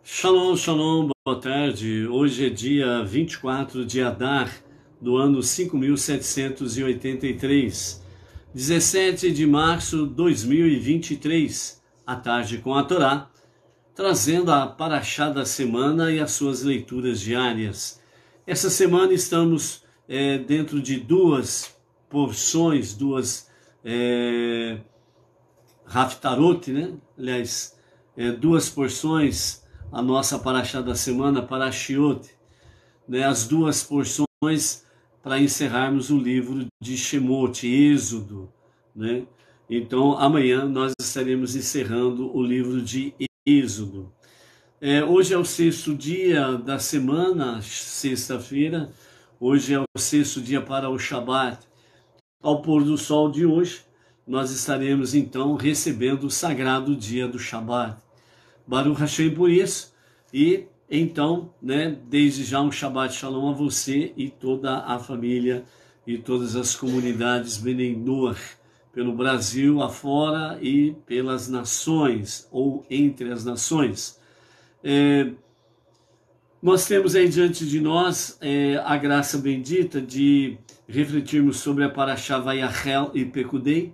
Shalom, shalom, boa tarde. Hoje é dia 24 de Adar do ano 5783, 17 de março de 2023, à tarde com a Torá, trazendo a Parashá da semana e as suas leituras diárias. Essa semana estamos dentro de duas porções, duas Haftarot, né? Aliás, duas porções. A nossa Parashá da semana, Parashiot, né, as duas porções para encerrarmos o livro de Shemot, Êxodo, né? Então, amanhã nós estaremos encerrando o livro de Êxodo. Hoje é o sexto dia da semana, sexta-feira. Hoje é o sexto dia para o Shabat. Ao pôr do sol de hoje, nós estaremos então recebendo o sagrado dia do Shabat. Baruch Hashem por isso, e então, né, desde já um Shabbat Shalom a você e toda a família e todas as comunidades Bnei Noach, pelo Brasil afora e pelas nações, ou entre as nações. Nós temos aí diante de nós a graça bendita de refletirmos sobre a Parashá Vayachel e Pekudei,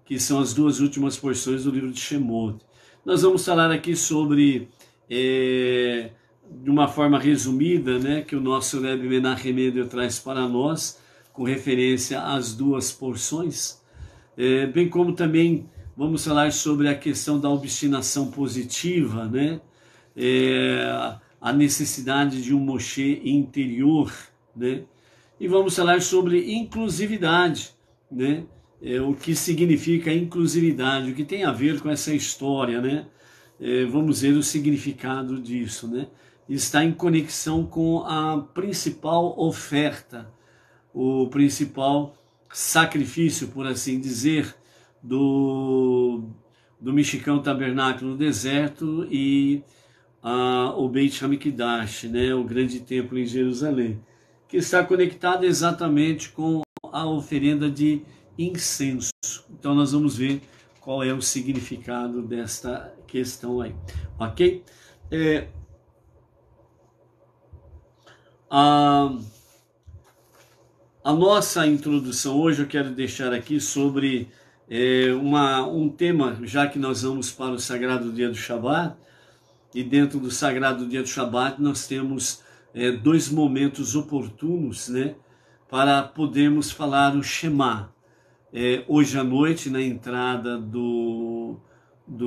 que são as duas últimas porções do livro de Shemot. Nós vamos falar aqui sobre, de uma forma resumida, né, que o nosso Rebbe Menachem Mendel traz para nós, com referência às duas porções, bem como também vamos falar sobre a questão da obstinação positiva, né, a necessidade de um Moshe interior, né, e vamos falar sobre inclusividade, né, o que significa inclusividade, o que tem a ver com essa história, né? Vamos ver o significado disso, né? Está em conexão com a principal oferta, o principal sacrifício, por assim dizer, do Mexicão Tabernáculo no deserto e o Beit HaMikdash, né? O grande templo em Jerusalém, que está conectado exatamente com a oferenda de incenso. Então nós vamos ver qual é o significado desta questão aí, ok? A nossa introdução hoje eu quero deixar aqui sobre um tema, já que nós vamos para o Sagrado Dia do Shabat, e dentro do Sagrado Dia do Shabat nós temos dois momentos oportunos, né, para podermos falar o Shema. Hoje à noite, na entrada do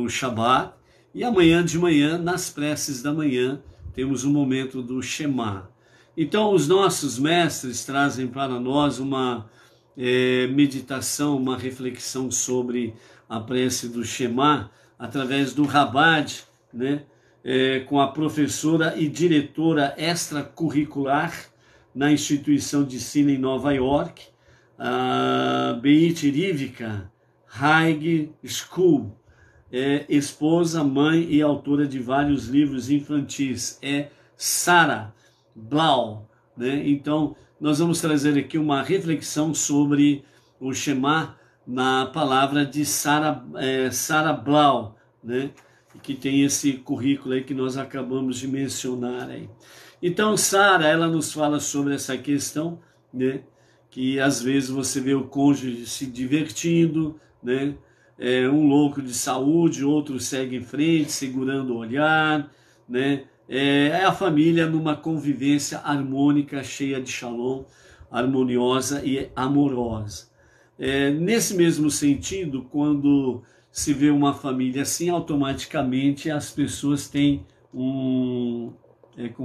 Shabat, e amanhã de manhã, nas preces da manhã, temos o momento do Shema. Então, os nossos mestres trazem para nós uma meditação, uma reflexão sobre a prece do Shema, através do Rabad, né, com a professora e diretora extracurricular na instituição de ensino em Nova York, a Beit Rivka High School, esposa, mãe e autora de vários livros infantis, Sarah Blau, né? Então, nós vamos trazer aqui uma reflexão sobre o Shema na palavra de Sarah Blau, né? Que tem esse currículo aí que nós acabamos de mencionar aí. Então, Sarah, ela nos fala sobre essa questão, né? Que às vezes você vê o cônjuge se divertindo, né? Um louco de saúde, outro segue em frente, segurando o olhar, né? É a família numa convivência harmônica, cheia de shalom, harmoniosa e amorosa. Nesse mesmo sentido, quando se vê uma família assim, automaticamente as pessoas têm como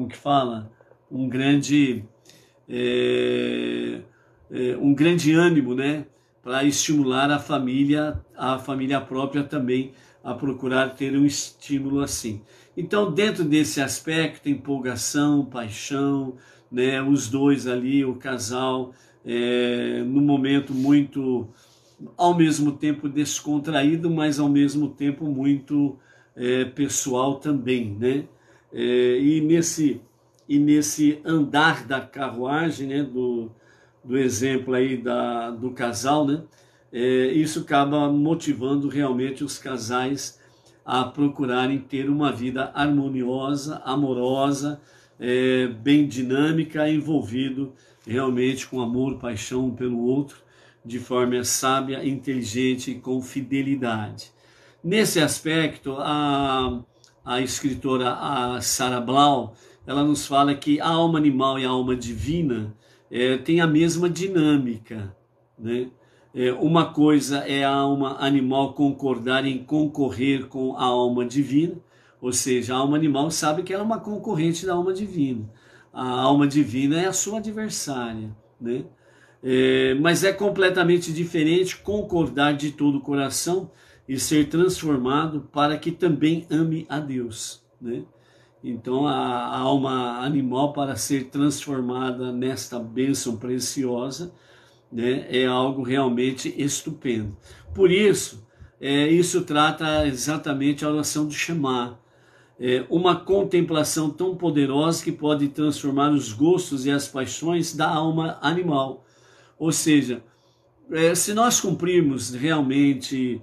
que fala? Um grande ânimo, né, para estimular a família própria também a procurar ter um estímulo assim. Então, dentro desse aspecto, empolgação, paixão, né, os dois ali, o casal, num momento muito, ao mesmo tempo descontraído, mas ao mesmo tempo muito pessoal também, né? E nesse andar da carruagem, né, do exemplo aí do casal, né, isso acaba motivando realmente os casais a procurarem ter uma vida harmoniosa, amorosa, bem dinâmica, envolvido realmente com amor, paixão um pelo outro, de forma sábia, inteligente e com fidelidade. Nesse aspecto, a escritora Sarah Blau, ela nos fala que a alma animal e a alma divina têm a mesma dinâmica, né? Uma coisa é a alma animal concordar em concorrer com a alma divina, ou seja, a alma animal sabe que ela é uma concorrente da alma divina. A alma divina é a sua adversária, né? Mas é completamente diferente concordar de todo o coração e ser transformado para que também ame a Deus, né? Então a alma animal, para ser transformada nesta bênção preciosa, né, é algo realmente estupendo. Por isso, isso trata exatamente a oração do Shema, uma contemplação tão poderosa que pode transformar os gostos e as paixões da alma animal. Ou seja, se nós cumprirmos realmente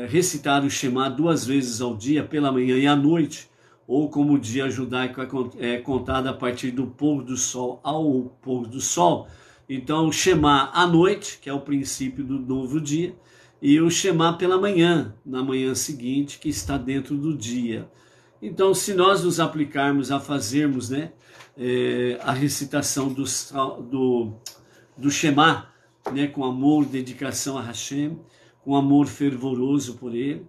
recitar o Shema 2 vezes ao dia, pela manhã e à noite, ou como o dia judaico é contado a partir do pôr do sol ao pôr do sol, então o Shema à noite, que é o princípio do novo dia, e o Shema pela manhã, na manhã seguinte, que está dentro do dia. Então, se nós nos aplicarmos a fazermos, né, a recitação do Shema, né, com amor, dedicação a Hashem, com amor fervoroso por ele,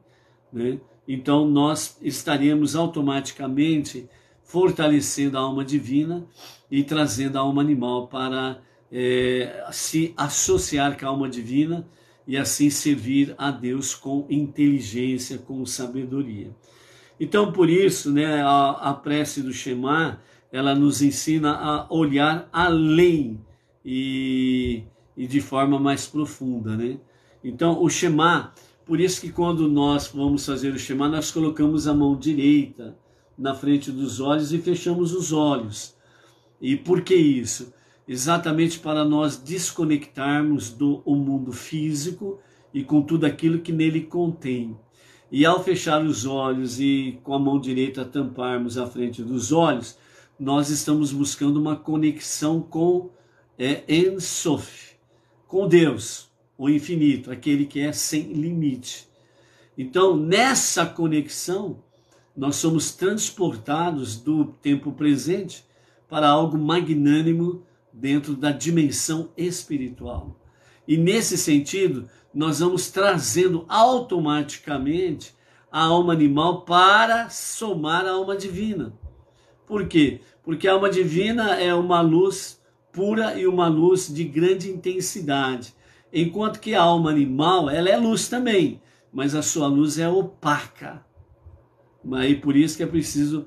né, então nós estaremos automaticamente fortalecendo a alma divina e trazendo a alma animal para se associar com a alma divina e assim servir a Deus com inteligência, com sabedoria. Então, por isso, né, a prece do Shema, ela nos ensina a olhar além e de forma mais profunda, né? Então, o Shema, por isso que quando nós vamos fazer o Shema, nós colocamos a mão direita na frente dos olhos e fechamos os olhos. E por que isso? Exatamente para nós desconectarmos do mundo físico e com tudo aquilo que nele contém. E ao fechar os olhos e com a mão direita tamparmos a frente dos olhos, nós estamos buscando uma conexão com Ein Sof, com Deus, o infinito, aquele que é sem limite. Então, nessa conexão, nós somos transportados do tempo presente para algo magnânimo dentro da dimensão espiritual. E nesse sentido, nós vamos trazendo automaticamente a alma animal para somar a alma divina. Por quê? Porque a alma divina é uma luz pura e uma luz de grande intensidade. Enquanto que a alma animal, ela é luz também, mas a sua luz é opaca. E por isso que é preciso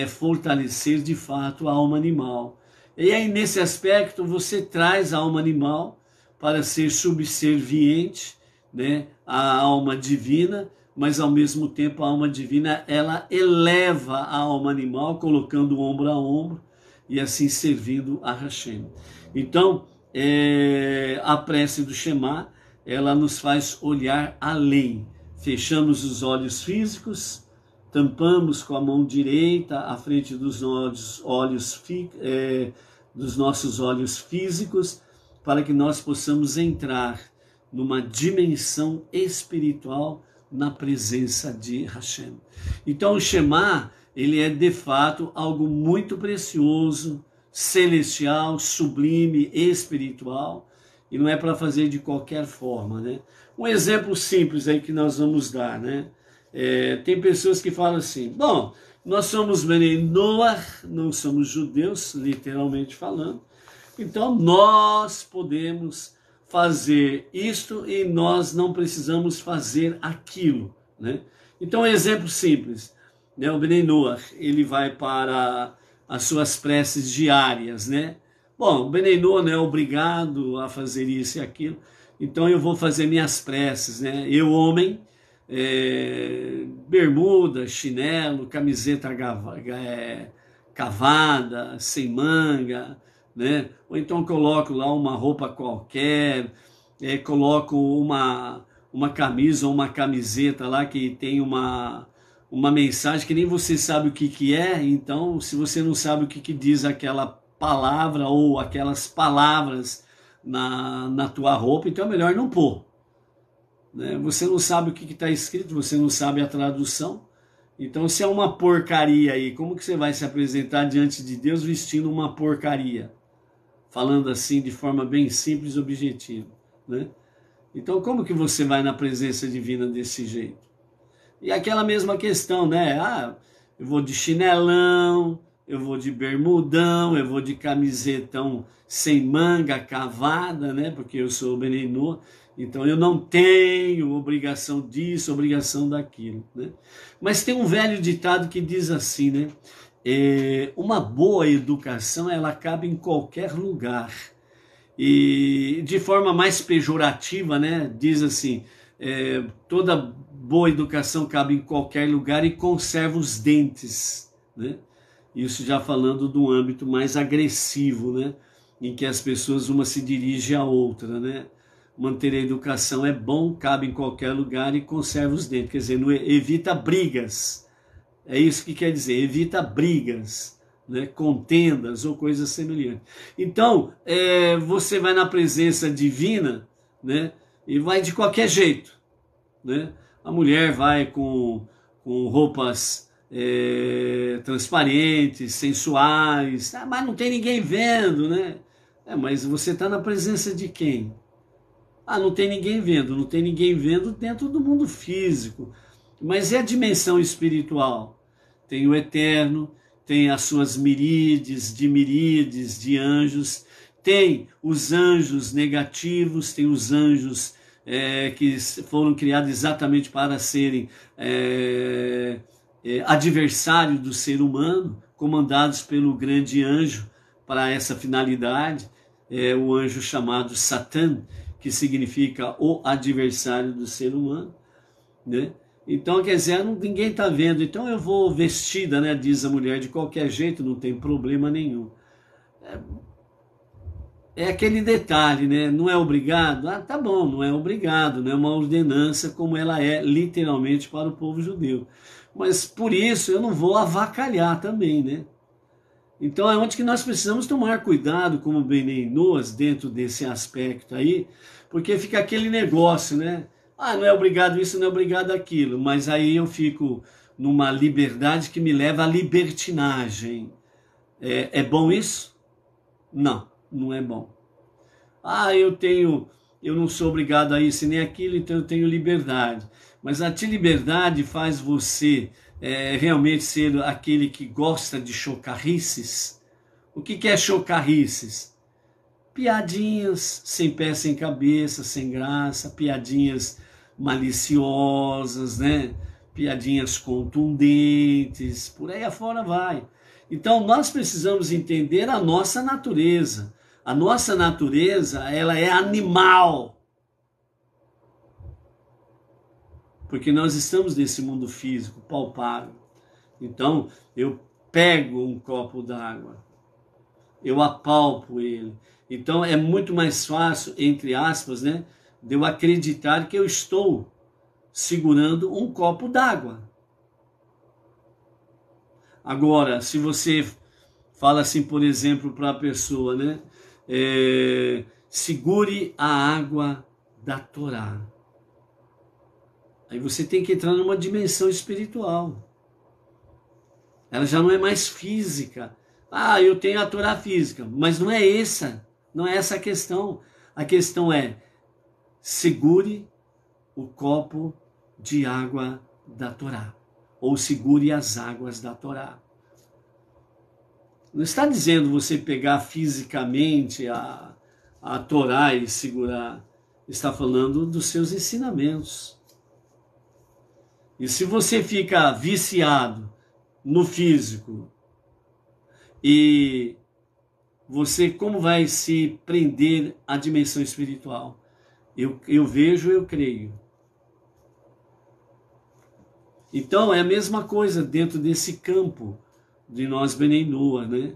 fortalecer de fato a alma animal. E aí nesse aspecto você traz a alma animal para ser subserviente, né, à alma divina, mas ao mesmo tempo a alma divina ela eleva a alma animal, colocando ombro a ombro e assim servindo a Hashem. Então, a prece do Shema, ela nos faz olhar além. Fechamos os olhos físicos, tampamos com a mão direita à frente dos nossos olhos físicos, para que nós possamos entrar numa dimensão espiritual na presença de Hashem. Então o Shema, ele é de fato algo muito precioso, celestial, sublime, espiritual, e não é para fazer de qualquer forma, né? Um exemplo simples aí que nós vamos dar, né? Tem pessoas que falam assim, bom, nós somos Benei Noach, não somos judeus, literalmente falando, então nós podemos fazer isto e nós não precisamos fazer aquilo, né? Então, exemplo simples, né? O Benei Noach, ele vai para as suas preces diárias, né? Bom, o Benei Noach não é obrigado a fazer isso e aquilo, então eu vou fazer minhas preces, né? Eu, homem, bermuda, chinelo, camiseta cavada, sem manga, né? Ou então coloco lá uma roupa qualquer, coloco uma camisa ou uma camiseta lá que tem uma mensagem que nem você sabe o que é, então se você não sabe o que diz aquela palavra ou aquelas palavras na tua roupa, então é melhor não pôr. Né? Você não sabe o que está escrito, você não sabe a tradução, então se é uma porcaria aí, como que você vai se apresentar diante de Deus vestindo uma porcaria? Falando assim de forma bem simples e objetiva, né? Então como que você vai na presença divina desse jeito? E aquela mesma questão, né? Ah, eu vou de chinelão, eu vou de bermudão, eu vou de camisetão sem manga, cavada, né? Porque eu sou benenô, então eu não tenho obrigação disso, obrigação daquilo, né? Mas tem um velho ditado que diz assim, né? Uma boa educação, ela cabe em qualquer lugar. E de forma mais pejorativa, né? Diz assim, toda boa educação cabe em qualquer lugar e conserva os dentes, né? Isso já falando do âmbito mais agressivo, né? Em que as pessoas uma se dirige à outra, né? Manter a educação é bom, cabe em qualquer lugar e conserva os dentes, quer dizer, não evita brigas. É isso que quer dizer, evita brigas, né? Contendas ou coisas semelhantes. Então, você vai na presença divina, né? E vai de qualquer jeito, né? A mulher vai com roupas transparentes, sensuais, mas não tem ninguém vendo, né? Mas você está na presença de quem? Ah, não tem ninguém vendo, não tem ninguém vendo dentro do mundo físico, mas é a dimensão espiritual. Tem o eterno, tem as suas miríades de anjos, tem os anjos negativos, tem os anjos que foram criados exatamente para serem adversários do ser humano, comandados pelo grande anjo para essa finalidade, o anjo chamado Satã, que significa o adversário do ser humano, né? Então, quer dizer, ninguém está vendo, então eu vou vestida, né, diz a mulher, de qualquer jeito, não tem problema nenhum. É aquele detalhe, né? Não é obrigado? Ah, tá bom, não é obrigado, não é uma ordenança como ela é literalmente para o povo judeu. Mas por isso eu não vou avacalhar também, né? Então é onde que nós precisamos tomar cuidado como benenôs dentro desse aspecto aí, porque fica aquele negócio, né? Ah, não é obrigado isso, não é obrigado aquilo, mas aí eu fico numa liberdade que me leva à libertinagem. É bom isso? Não, não é bom. Ah, eu não sou obrigado a isso nem aquilo, então eu tenho liberdade. Mas a liberdade faz você realmente ser aquele que gosta de chocarrices? O que é chocarrices? Piadinhas sem pé, sem cabeça, sem graça, piadinhas maliciosas, né? Piadinhas contundentes, por aí afora vai. Então nós precisamos entender a nossa natureza. A nossa natureza, ela é animal. Porque nós estamos nesse mundo físico, palpável. Então, eu pego um copo d'água, eu apalpo ele. Então, é muito mais fácil, entre aspas, né, de eu acreditar que eu estou segurando um copo d'água. Agora, se você fala assim, por exemplo, para a pessoa, né, segure a água da Torá. Aí você tem que entrar numa dimensão espiritual. Ela já não é mais física. Ah, eu tenho a Torá física, mas não é essa a questão. A questão é, segure o copo de água da Torá, ou segure as águas da Torá. Não está dizendo você pegar fisicamente a Torá e segurar. Está falando dos seus ensinamentos. E se você fica viciado no físico, e você como vai se prender à dimensão espiritual? Eu vejo, eu creio. Então é a mesma coisa dentro desse campo de nós Benenua, né?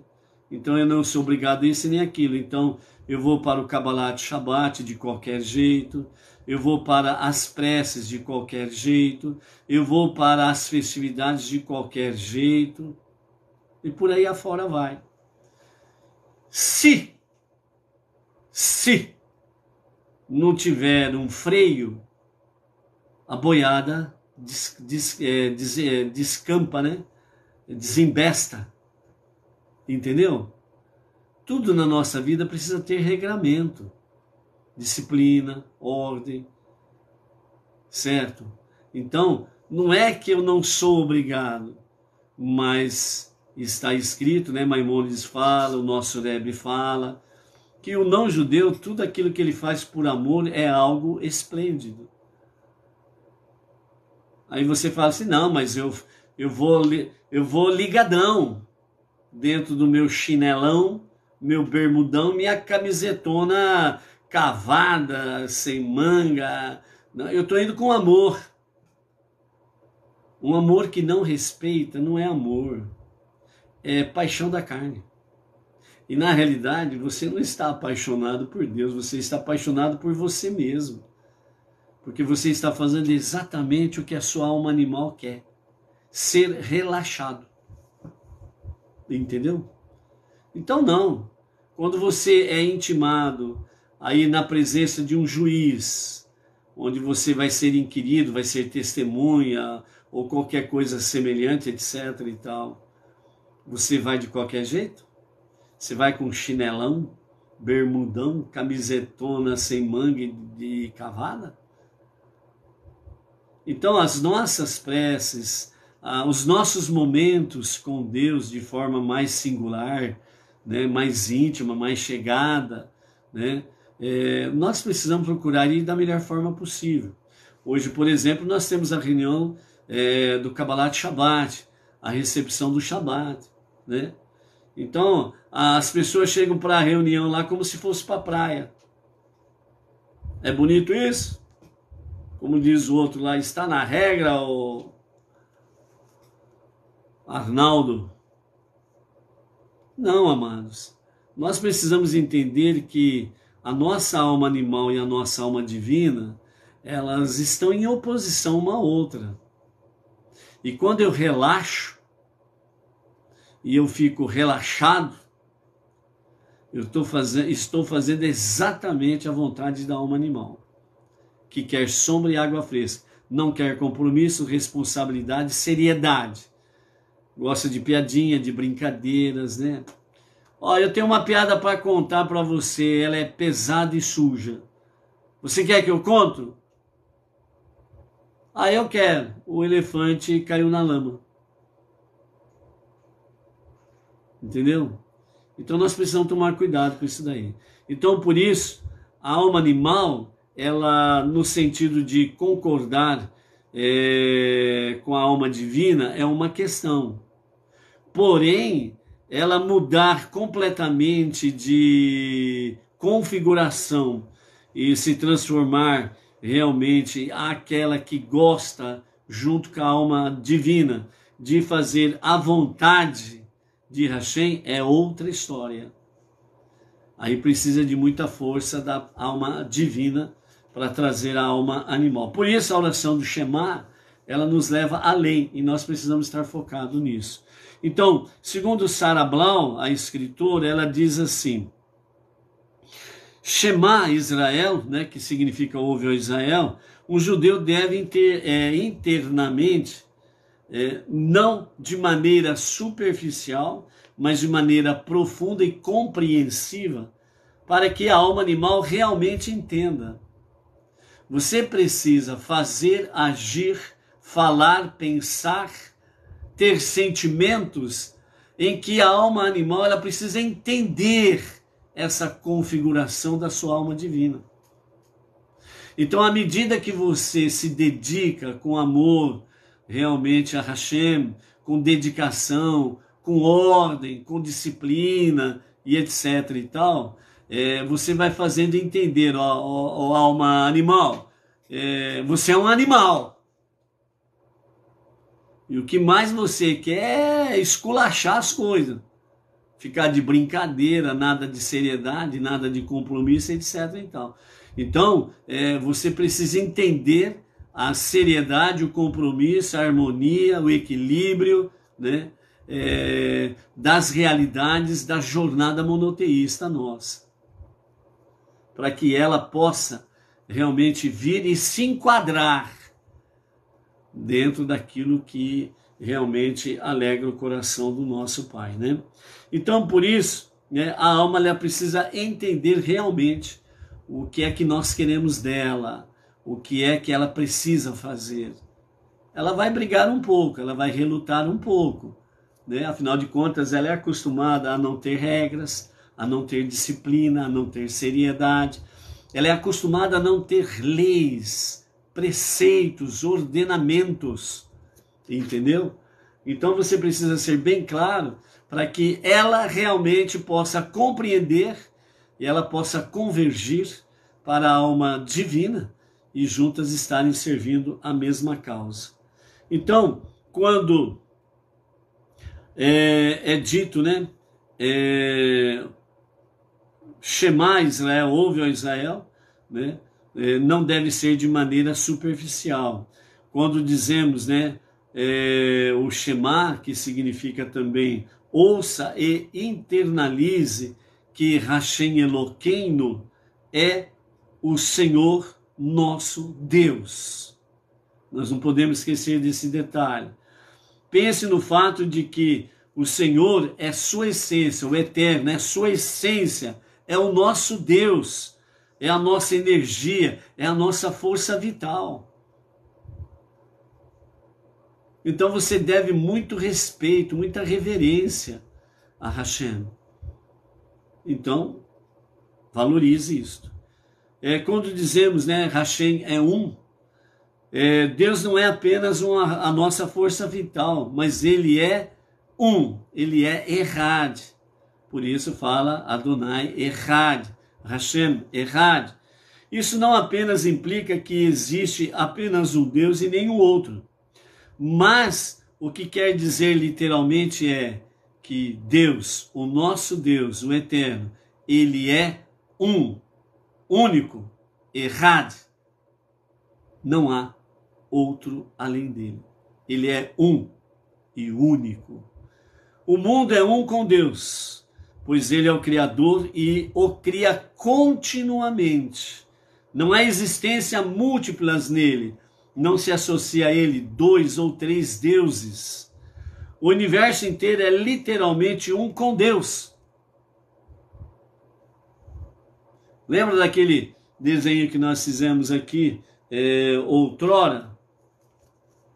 Então eu não sou obrigado a isso nem aquilo. Então eu vou para o Kabbalat Shabbat de qualquer jeito, eu vou para as preces de qualquer jeito, eu vou para as festividades de qualquer jeito, e por aí afora vai. Se não tiver um freio, a boiada descampa, né? Desembesta, entendeu? Tudo na nossa vida precisa ter regramento, disciplina, ordem, certo? Então, não é que eu não sou obrigado, mas está escrito, né? Maimônides fala, o nosso Rebbe fala, que o não-judeu, tudo aquilo que ele faz por amor é algo esplêndido. Aí você fala assim, não, mas eu vou ligadão dentro do meu chinelão, meu bermudão, minha camisetona cavada, sem manga. Não, eu estou indo com amor. Um amor que não respeita não é amor, é paixão da carne. E na realidade você não está apaixonado por Deus, você está apaixonado por você mesmo. Porque você está fazendo exatamente o que a sua alma animal quer. Ser relaxado. Entendeu? Então não. Quando você é intimado aí na presença de um juiz, onde você vai ser inquirido, vai ser testemunha, ou qualquer coisa semelhante, etc. e tal, você vai de qualquer jeito? Você vai com chinelão, bermudão, camisetona sem manga de cavada? Então as nossas preces, os nossos momentos com Deus de forma mais singular, né, mais íntima, mais chegada, né, nós precisamos procurar ir da melhor forma possível. Hoje, por exemplo, nós temos a reunião do Kabbalat Shabbat, a recepção do Shabbat, né? Então as pessoas chegam para a reunião lá como se fosse para a praia. É bonito isso? Como diz o outro lá, está na regra, o Arnaldo? Não, amados. Nós precisamos entender que a nossa alma animal e a nossa alma divina, elas estão em oposição uma à outra. E quando eu relaxo, e eu fico relaxado, eu estou fazendo exatamente a vontade da alma animal, que quer sombra e água fresca, não quer compromisso, responsabilidade, seriedade. Gosta de piadinha, de brincadeiras, né? Olha, eu tenho uma piada para contar para você, ela é pesada e suja. Você quer que eu conto? Ah, eu quero. O elefante caiu na lama. Entendeu? Então nós precisamos tomar cuidado com isso daí. Então por isso, a alma animal, ela no sentido de concordar com a alma divina é uma questão. Porém, ela mudar completamente de configuração e se transformar realmente aquela que gosta, junto com a alma divina, de fazer a vontade de Hashem, é outra história. Aí precisa de muita força da alma divina para trazer a alma animal. Por isso a oração do Shema, ela nos leva além, e nós precisamos estar focados nisso. Então, segundo Sarah Blau, a escritora, ela diz assim: Shema Israel, né, que significa ouve ao Israel, um judeu deve ter internamente, não de maneira superficial, mas de maneira profunda e compreensiva, para que a alma animal realmente entenda. Você precisa fazer, agir, falar, pensar, ter sentimentos em que a alma animal ela precisa entender essa configuração da sua alma divina. Então, à medida que você se dedica com amor realmente a Hashem, com dedicação, com ordem, com disciplina e etc e tal, você vai fazendo entender, ó alma animal, você é um animal. E o que mais você quer é esculachar as coisas. Ficar de brincadeira, nada de seriedade, nada de compromisso, etc. e tal. Então, você precisa entender a seriedade, o compromisso, a harmonia, o equilíbrio, né, das realidades da jornada monoteísta nossa, para que ela possa realmente vir e se enquadrar dentro daquilo que realmente alegra o coração do nosso Pai, né? Então, por isso, né, a alma ela precisa entender realmente o que é que nós queremos dela, o que é que ela precisa fazer. Ela vai brigar um pouco, ela vai relutar um pouco, né? Afinal de contas, ela é acostumada a não ter regras, a não ter disciplina, a não ter seriedade. Ela é acostumada a não ter leis, preceitos, ordenamentos, entendeu? Então você precisa ser bem claro para que ela realmente possa compreender e ela possa convergir para a alma divina e juntas estarem servindo a mesma causa. Então, quando é dito, né, Shema Israel, ouve ó Israel, né, não deve ser de maneira superficial. Quando dizemos, né, o Shema, que significa também ouça e internalize que Hashem Eloqueinu é o Senhor nosso Deus. Nós não podemos esquecer desse detalhe. Pense no fato de que o Senhor é sua essência, o eterno é sua essência, é o nosso Deus, é a nossa energia, é a nossa força vital. Então você deve muito respeito, muita reverência a Hashem. Então, valorize isto. Quando dizemos, né, Hashem é um, Deus não é apenas a nossa força vital, mas Ele é um, Ele é Errad. Por isso fala Adonai Errad, Hashem Errad. Isso não apenas implica que existe apenas um Deus e nenhum outro, mas o que quer dizer literalmente é que Deus, o nosso Deus, o Eterno, Ele é um, único, Errad. Não há outro além dele. Ele é um e único. O mundo é um com Deus, pois Ele é o Criador e o cria continuamente. Não há existência múltiplas nele. Não se associa a Ele 2 ou 3 deuses. O universo inteiro é literalmente um com Deus. Lembra daquele desenho que nós fizemos aqui outrora?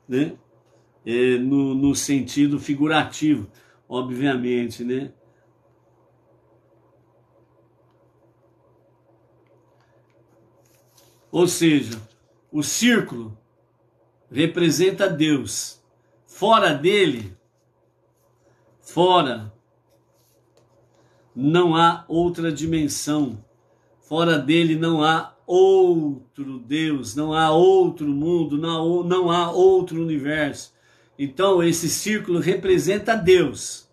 Né? No sentido figurativo, obviamente, né? Ou seja, o círculo representa Deus. Fora dele, fora, não há outra dimensão. Fora dele não há outro Deus, não há outro mundo, não há outro universo. Então esse círculo representa Deus,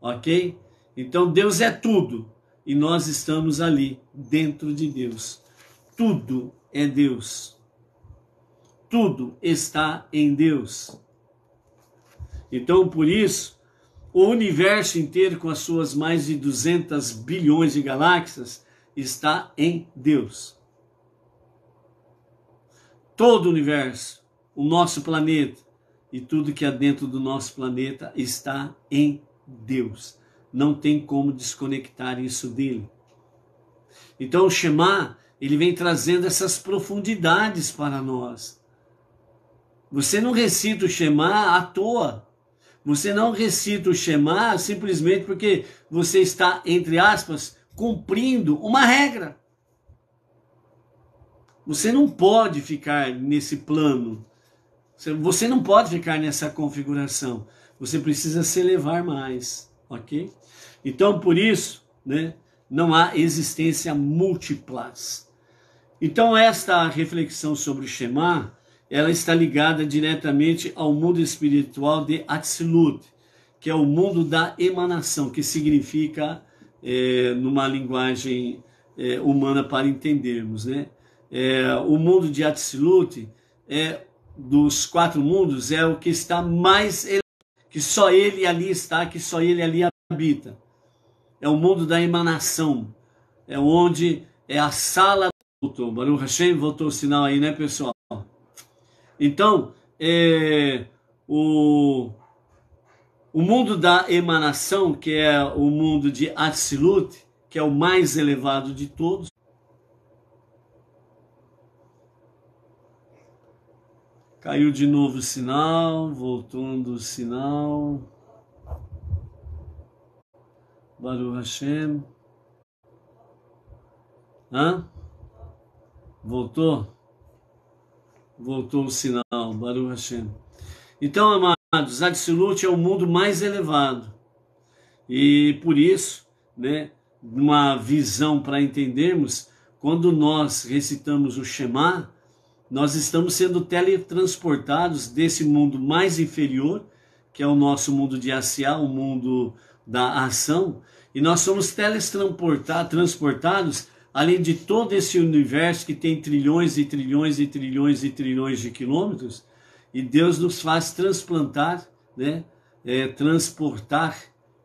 ok? Então Deus é tudo e nós estamos ali dentro de Deus. Tudo é Deus. Tudo está em Deus. Então por isso, o universo inteiro com as suas mais de 200 bilhões de galáxias está em Deus. Todo o universo, o nosso planeta e tudo que há dentro do nosso planeta está em Deus. Não tem como desconectar isso dele. Então o Shema, ele vem trazendo essas profundidades para nós. Você não recita o Shema à toa. Você não recita o Shema simplesmente porque você está, entre aspas, cumprindo uma regra. Você não pode ficar nesse plano. Você não pode ficar nessa configuração. Você precisa se elevar mais, ok? Então, por isso, né, não há existência múltiplas. Então, esta reflexão sobre o Shema, ela está ligada diretamente ao mundo espiritual de Atzilut, que é o mundo da emanação, que significa, numa linguagem humana para entendermos, né? o mundo de Atzilut, dos 4 mundos, é o que está mais elevado, que só ele ali está, que só ele ali habita. É o mundo da emanação, é onde é a sala. Voltou, Baruch Hashem, voltou o sinal aí, né, pessoal? Então, o mundo da emanação, que é o mundo de Atzilut, que é o mais elevado de todos. Caiu de novo o sinal, voltando o sinal. Baruch Hashem. Voltou? Voltou o sinal, Baruch Hashem. Então, amados, Atzilut é o mundo mais elevado. E por isso, né, uma visão para entendermos, quando nós recitamos o Shema, nós estamos sendo teletransportados desse mundo mais inferior, que é o nosso mundo de Asiá, o mundo da ação, e nós somos teletransportados além de todo esse universo que tem trilhões e trilhões e trilhões e trilhões de quilômetros, e Deus nos faz transplantar, né, transportar,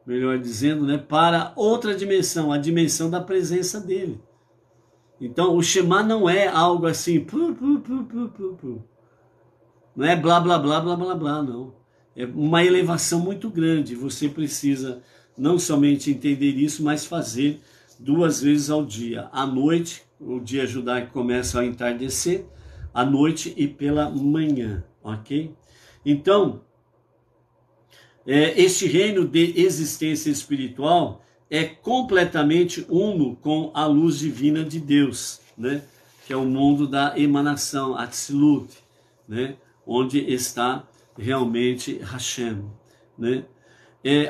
melhor dizendo, né, para outra dimensão, a dimensão da presença dele. Então, o Shema não é algo assim, não é blá, blá, blá, blá, blá, blá, não. É uma elevação muito grande. Você precisa não somente entender isso, mas fazer 2 vezes ao dia. À noite, o dia judaico começa ao entardecer, à noite e pela manhã, ok? Então, este reino de existência espiritual é completamente uno com a luz divina de Deus, né? Que é o mundo da emanação, Atzilut, né? Onde está realmente Hashem, né?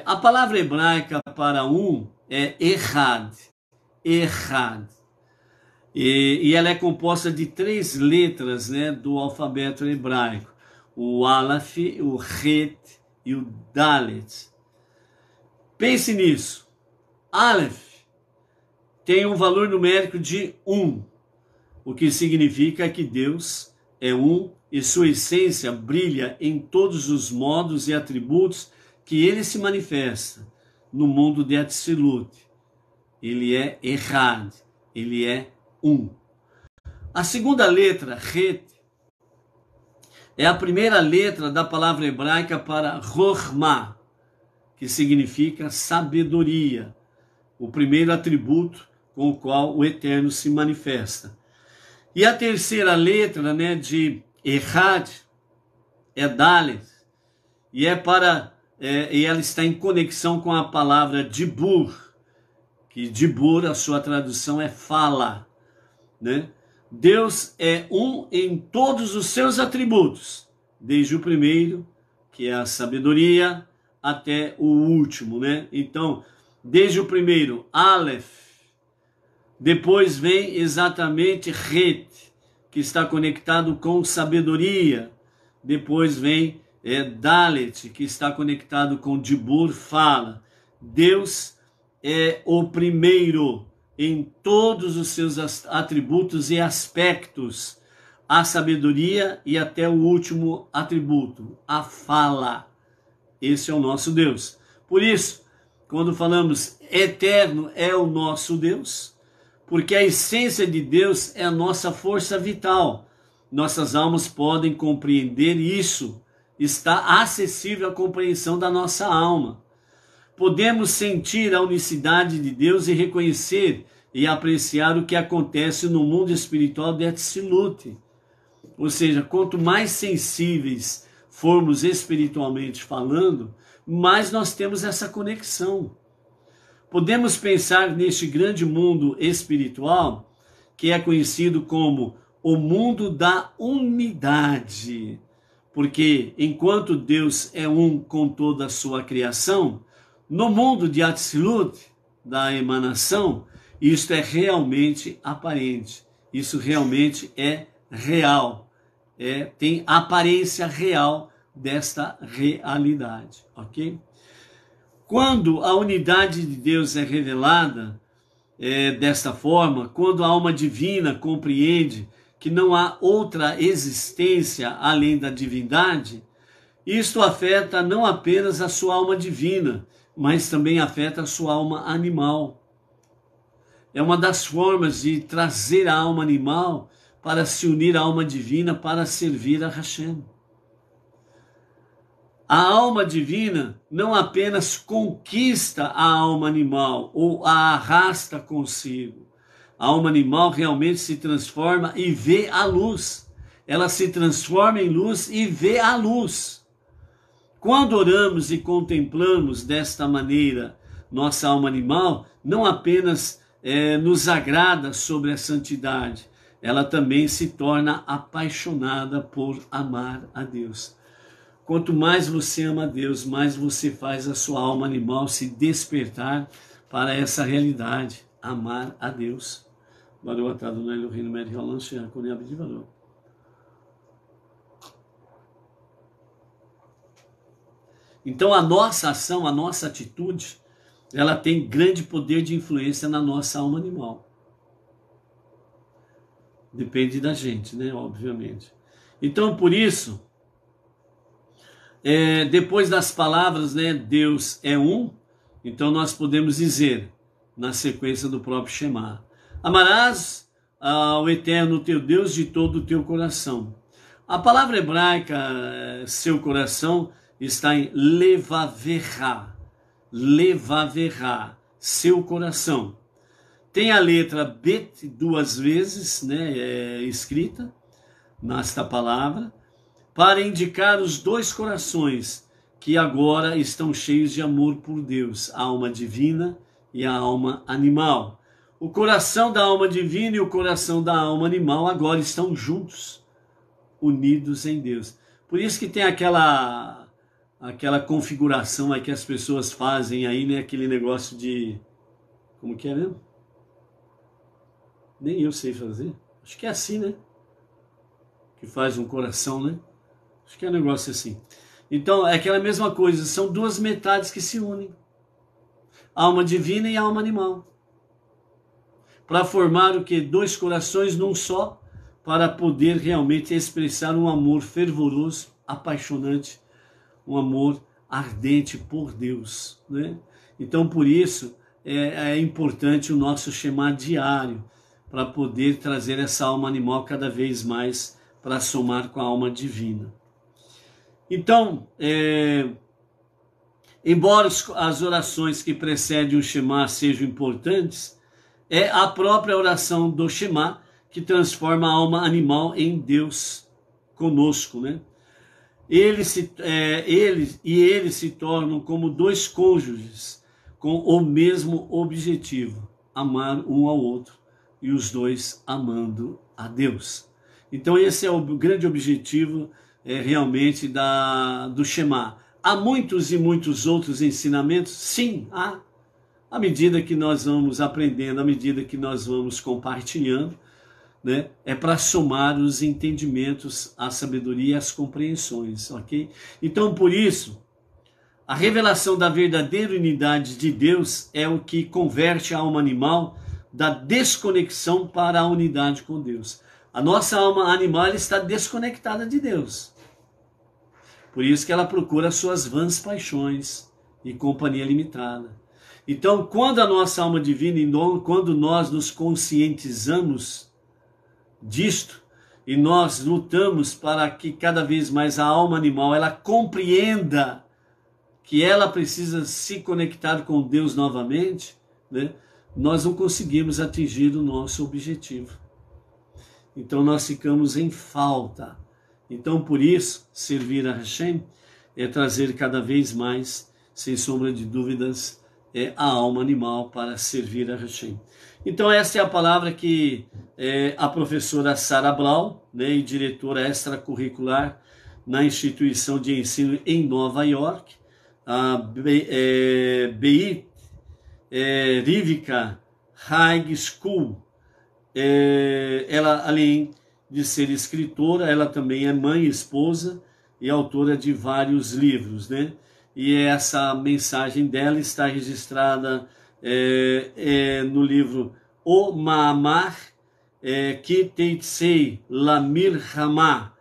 A palavra hebraica para é Echad, Echad, e ela é composta de 3 letras, né, do alfabeto hebraico, o Aleph, o Het e o Dalet. Pense nisso. Aleph tem um valor numérico de 1, o que significa que Deus é um e sua essência brilha em todos os modos e atributos que ele se manifesta no mundo de Atzilut. Ele é Echad, ele é 1. A segunda letra, Het, é a primeira letra da palavra hebraica para Chokhmah, que significa sabedoria, o primeiro atributo com o qual o Eterno se manifesta. E a terceira letra, né, de Echad é Dalet, e e ela está em conexão com a palavra Dibur, que Dibur, a sua tradução é fala, né? Deus é um em todos os seus atributos, desde o primeiro, que é a sabedoria, até o último, né? Então, desde o primeiro, Aleph, depois vem exatamente Het, que está conectado com sabedoria, depois vem Dalet, que está conectado com Dibur, fala. Deus é o primeiro em todos os seus atributos e aspectos, a sabedoria e até o último atributo, a fala. Esse é o nosso Deus. Por isso, quando falamos eterno é o nosso Deus, porque a essência de Deus é a nossa força vital. Nossas almas podem compreender isso, está acessível à compreensão da nossa alma. Podemos sentir a unicidade de Deus e reconhecer e apreciar o que acontece no mundo espiritual de Atzilut. Ou seja, quanto mais sensíveis formos espiritualmente falando, mais nós temos essa conexão. Podemos pensar neste grande mundo espiritual, que é conhecido como o mundo da unidade, porque enquanto Deus é um com toda a sua criação, no mundo de Atzilut, da emanação, isto é realmente aparente, isso realmente é real, tem aparência real desta realidade, ok? Quando a unidade de Deus é revelada desta forma, quando a alma divina compreende que não há outra existência além da divindade, isto afeta não apenas a sua alma divina, mas também afeta a sua alma animal. É uma das formas de trazer a alma animal para se unir à alma divina, para servir a Hashem. A alma divina não apenas conquista a alma animal ou a arrasta consigo. A alma animal realmente se transforma e vê a luz. Ela se transforma em luz e vê a luz. Quando oramos e contemplamos desta maneira nossa alma animal, não apenas nos agrada sobre a santidade, ela também se torna apaixonada por amar a Deus. Quanto mais você ama a Deus, mais você faz a sua alma animal se despertar para essa realidade, amar a Deus. Baruch atah Adonai Eloheinu melech haolam she'akol b'divaro. Então a nossa ação, a nossa atitude, ela tem grande poder de influência na nossa alma animal. Depende da gente, né? Obviamente. Então, por isso, depois das palavras, né, Deus é um, então nós podemos dizer, na sequência do próprio Shema, amarás ao Eterno teu Deus de todo o teu coração. A palavra hebraica, seu coração, está em levaverá, levaverá, seu coração. Tem a letra bet duas vezes, né, escrita nesta palavra, para indicar os dois corações que agora estão cheios de amor por Deus, a alma divina e a alma animal. O coração da alma divina e o coração da alma animal agora estão juntos, unidos em Deus. Por isso que tem aquela configuração aí que as pessoas fazem aí, né, aquele negócio de... Como que é mesmo? Nem eu sei fazer. Acho que é assim, né? Que faz um coração, né? Acho que é um negócio assim. Então, é aquela mesma coisa. São duas metades que se unem. Alma divina e alma animal. Para formar o que? Dois corações num só. Para poder realmente expressar um amor fervoroso, apaixonante. Um amor ardente por Deus, né? Então, por isso, é importante o nosso Shema diário, para poder trazer essa alma animal cada vez mais para somar com a alma divina. Então, embora as orações que precedem o Shema sejam importantes, é a própria oração do Shema que transforma a alma animal em Deus conosco, né? Eles se tornam como dois cônjuges com o mesmo objetivo, amar um ao outro, e os dois amando a Deus. Então esse é o grande objetivo realmente do Shema. Há muitos e muitos outros ensinamentos? Sim, há. À medida que nós vamos aprendendo, à medida que nós vamos compartilhando, né, é para somar os entendimentos, a sabedoria e as compreensões, ok? Então, por isso, a revelação da verdadeira unidade de Deus é o que converte a alma animal da desconexão para a unidade com Deus. A nossa alma animal está desconectada de Deus. Por isso que ela procura suas vãs paixões e companhia limitada. Então, quando a nossa alma divina, quando nós nos conscientizamos disto, e nós lutamos para que cada vez mais a alma animal ela compreenda que ela precisa se conectar com Deus novamente, né? Nós não conseguimos atingir o nosso objetivo. Então nós ficamos em falta. Então por isso, servir a Hashem é trazer cada vez mais, sem sombra de dúvidas, a alma animal para servir a Hashem. Então essa é a palavra que a professora Sarah Blau, né, e diretora extracurricular na instituição de ensino em Nova York, a Beit Rivka High School, ela, além de ser escritora, ela também é mãe, esposa e autora de vários livros, né? E essa mensagem dela está registrada no livro O Maamar Ki Teitsei Lamir Hamah,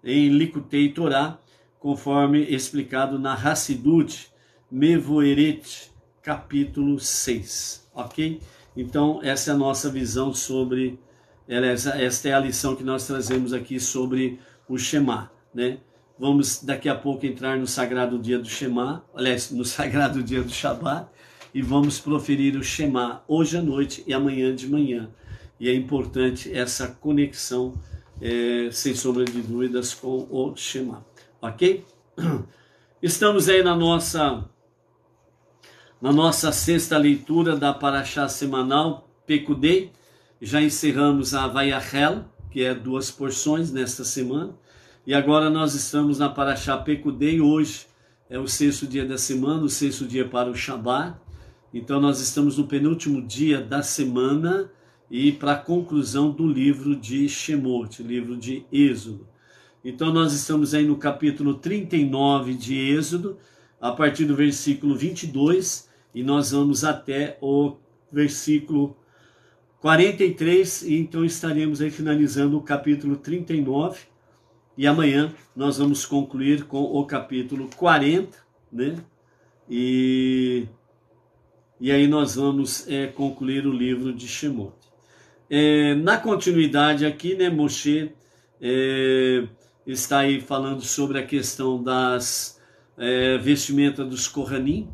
em Likutei Torá, conforme explicado na Hassidut Mevoeret, capítulo 6, ok? Então, essa é a nossa visão sobre, esta é a lição que nós trazemos aqui sobre o Shema, né? Vamos daqui a pouco entrar no sagrado dia do Shema, aliás, no sagrado dia do Shabat, e vamos proferir o Shema hoje à noite e amanhã de manhã. E é importante essa conexão, sem sombra de dúvidas, com o Shema, ok? Estamos aí na nossa sexta leitura da Parashá semanal, Pekudei. Já encerramos a Vayachel, que é 2 porções nesta semana. E agora nós estamos na Parashá Pekudei. Hoje é o 6º dia da semana, o 6º dia para o Shabat. Então nós estamos no penúltimo dia da semana e para a conclusão do livro de Shemot, livro de Êxodo. Então nós estamos aí no capítulo 39 de Êxodo, a partir do versículo 22, e nós vamos até o versículo 43, e então estaremos aí finalizando o capítulo 39, e amanhã nós vamos concluir com o capítulo 40, né? E aí nós vamos concluir o livro de Shemot. Na continuidade aqui, né, Moshe está aí falando sobre a questão das vestimentas dos Kohanim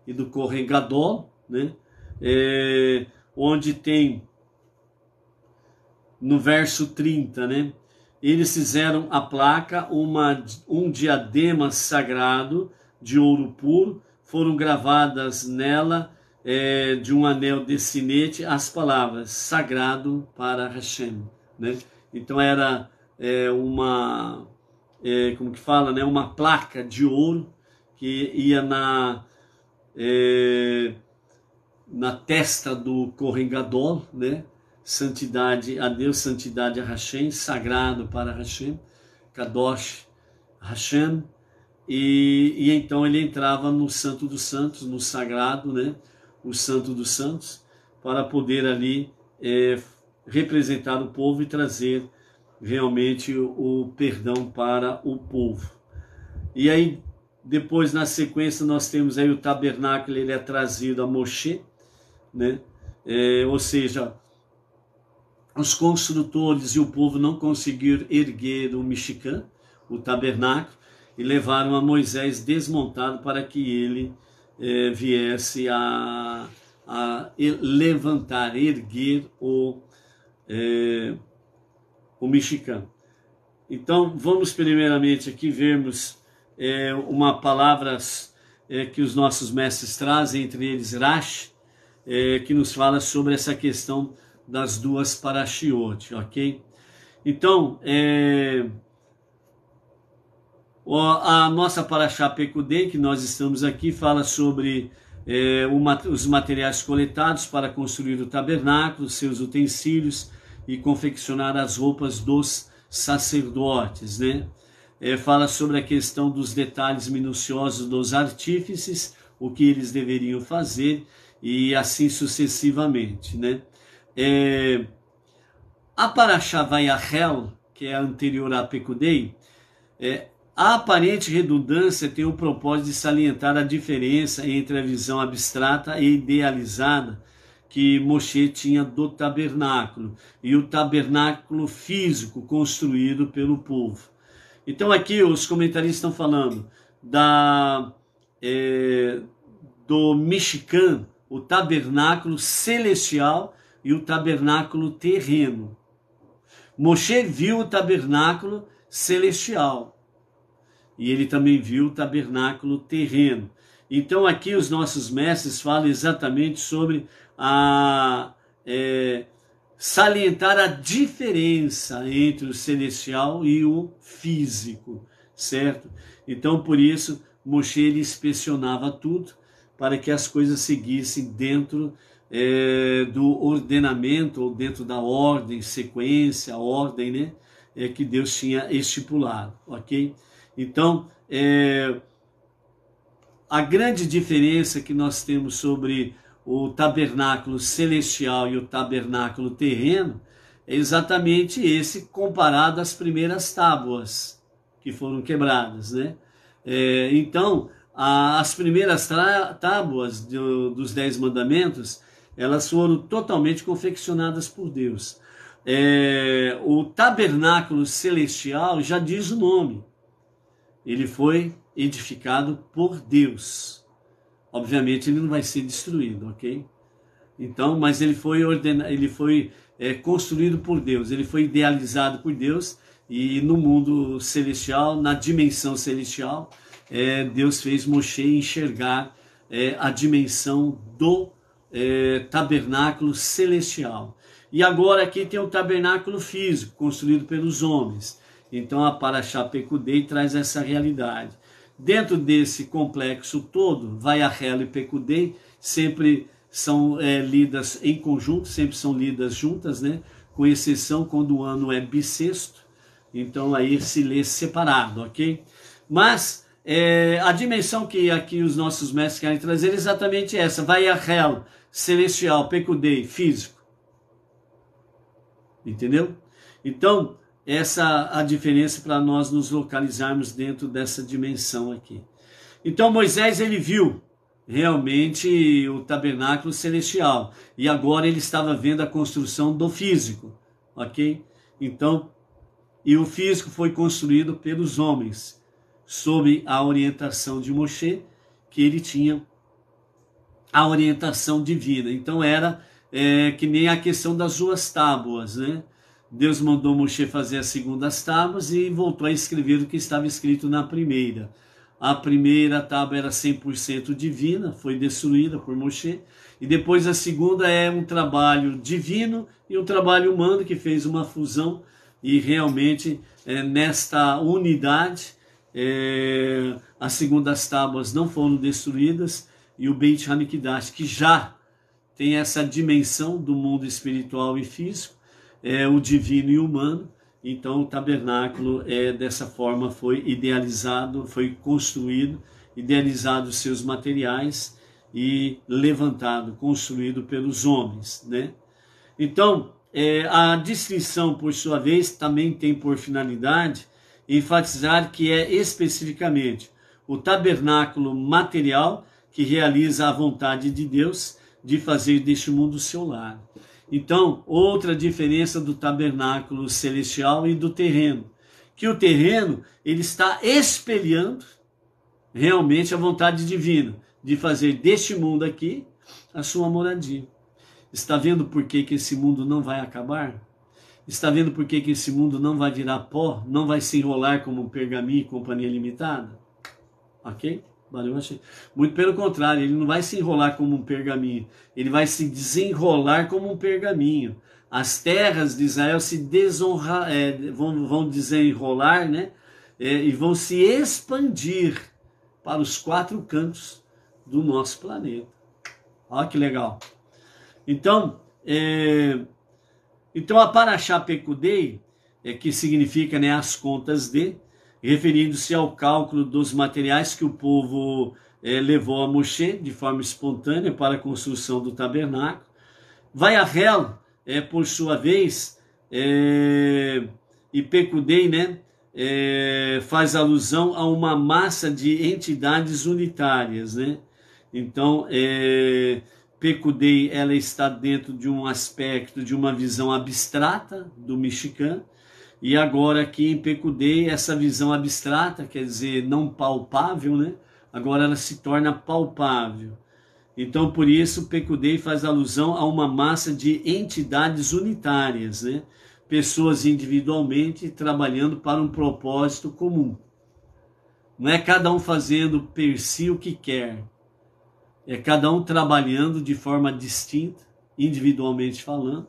e do Kohen Gadol, né? Onde tem no verso 30, né? Eles fizeram a placa, um diadema sagrado de ouro puro, foram gravadas nela de um anel de sinete as palavras sagrado para Hashem, né? Então era como que fala, né? Uma placa de ouro que ia na testa do Kohen Gadol, né? Santidade a Deus, santidade a Hashem, sagrado para Hashem, Kadosh Hashem, e então ele entrava no Santo dos Santos, no sagrado, né? O Santo dos Santos, para poder ali representar o povo e trazer realmente o perdão para o povo. E aí, depois na sequência, nós temos aí o tabernáculo, ele é trazido a Moshe, né? Ou seja, os construtores e o povo não conseguiram erguer o Mishkan, o tabernáculo, e levaram a Moisés desmontado para que ele viesse a levantar, erguer o Mishkan. Então, vamos primeiramente aqui vermos uma palavra que os nossos mestres trazem, entre eles Rashi, que nos fala sobre essa questão das 2 parashiot, ok? Então, a nossa Parashá Pekudei, que nós estamos aqui, fala sobre os materiais coletados para construir o tabernáculo, seus utensílios e confeccionar as roupas dos sacerdotes, né? Fala sobre a questão dos detalhes minuciosos dos artífices, o que eles deveriam fazer e assim sucessivamente, né? A Parashá Vayachel, que é a anterior a Pekudei, a aparente redundância tem o propósito de salientar a diferença entre a visão abstrata e idealizada que Moshe tinha do tabernáculo e o tabernáculo físico construído pelo povo. Então aqui os comentaristas estão falando do Mishkan, o tabernáculo celestial e o tabernáculo terreno. Moshe viu o tabernáculo celestial e ele também viu o tabernáculo terreno. Então aqui os nossos mestres falam exatamente sobre salientar a diferença entre o celestial e o físico, certo? Então por isso Moshe ele inspecionava tudo para que as coisas seguissem dentro do ordenamento, ou dentro da ordem, sequência, ordem, né? Que Deus tinha estipulado, ok? Então, a grande diferença que nós temos sobre o tabernáculo celestial e o tabernáculo terreno é exatamente esse comparado às primeiras tábuas que foram quebradas, né? Então, as primeiras tábuas dos 10 mandamentos, elas foram totalmente confeccionadas por Deus. O tabernáculo celestial já diz o nome. Ele foi edificado por Deus. Obviamente ele não vai ser destruído, ok? Então, mas ele foi construído por Deus, ele foi idealizado por Deus, e no mundo celestial, na dimensão celestial, Deus fez Moshe enxergar a dimensão do tabernáculo celestial. E agora aqui tem o tabernáculo físico, construído pelos homens. Então a Parashá Pekudei traz essa realidade. Dentro desse complexo todo, Vayachel e Pekudei sempre são lidas em conjunto, sempre são lidas juntas, né? Com exceção quando o ano é bissexto, então aí se lê separado, ok? Mas a dimensão que aqui os nossos mestres querem trazer é exatamente essa, Vayachel, celestial, Pekudei, físico. Entendeu? Então, essa a diferença para nós nos localizarmos dentro dessa dimensão aqui. Então Moisés, ele viu realmente o tabernáculo celestial, e agora ele estava vendo a construção do físico, ok? Então, e o físico foi construído pelos homens, sob a orientação de Moshe, que ele tinha a orientação divina. Então era que nem a questão das duas tábuas, né? Deus mandou Moshe fazer as segundas tábuas e voltou a escrever o que estava escrito na primeira. A primeira tábua era 100% divina, foi destruída por Moshe. E depois a segunda é um trabalho divino e um trabalho humano que fez uma fusão. E realmente nesta unidade as segundas tábuas não foram destruídas. E o Beit HaMikdash, que já tem essa dimensão do mundo espiritual e físico, o divino e humano. Então o tabernáculo dessa forma foi idealizado, foi construído, idealizado os seus materiais e levantado, construído pelos homens, né? Então a descrição, por sua vez, também tem por finalidade enfatizar que é especificamente o tabernáculo material que realiza a vontade de Deus de fazer deste mundo o seu lar. Então, outra diferença do tabernáculo celestial e do terreno, que o terreno ele está espelhando realmente a vontade divina de fazer deste mundo aqui a sua moradia. Está vendo por que esse mundo não vai acabar? Está vendo por que esse mundo não vai virar pó, não vai se enrolar como um pergaminho e companhia limitada? Ok? Valeu, achei. Muito pelo contrário, ele não vai se enrolar como um pergaminho, ele vai se desenrolar como um pergaminho. As terras de Israel vão desenrolar, né? E vão se expandir para os 4 cantos do nosso planeta. Olha que legal. Então a Parashá Pekudei, que significa, né, as contas de, referindo-se ao cálculo dos materiais que o povo levou a Moshe de forma espontânea para a construção do tabernáculo. Vayachel, por sua vez, e Pekudei, né, faz alusão a uma massa de entidades unitárias, né? Então, Pekudei, ela está dentro de um aspecto, de uma visão abstrata do Mishkan. E agora aqui em Pekudei, essa visão abstrata, quer dizer, não palpável, né? Agora ela se torna palpável. Então, por isso, Pekudei faz alusão a uma massa de entidades unitárias, né? Pessoas individualmente trabalhando para um propósito comum. Não é cada um fazendo per si o que quer. É cada um trabalhando de forma distinta, individualmente falando,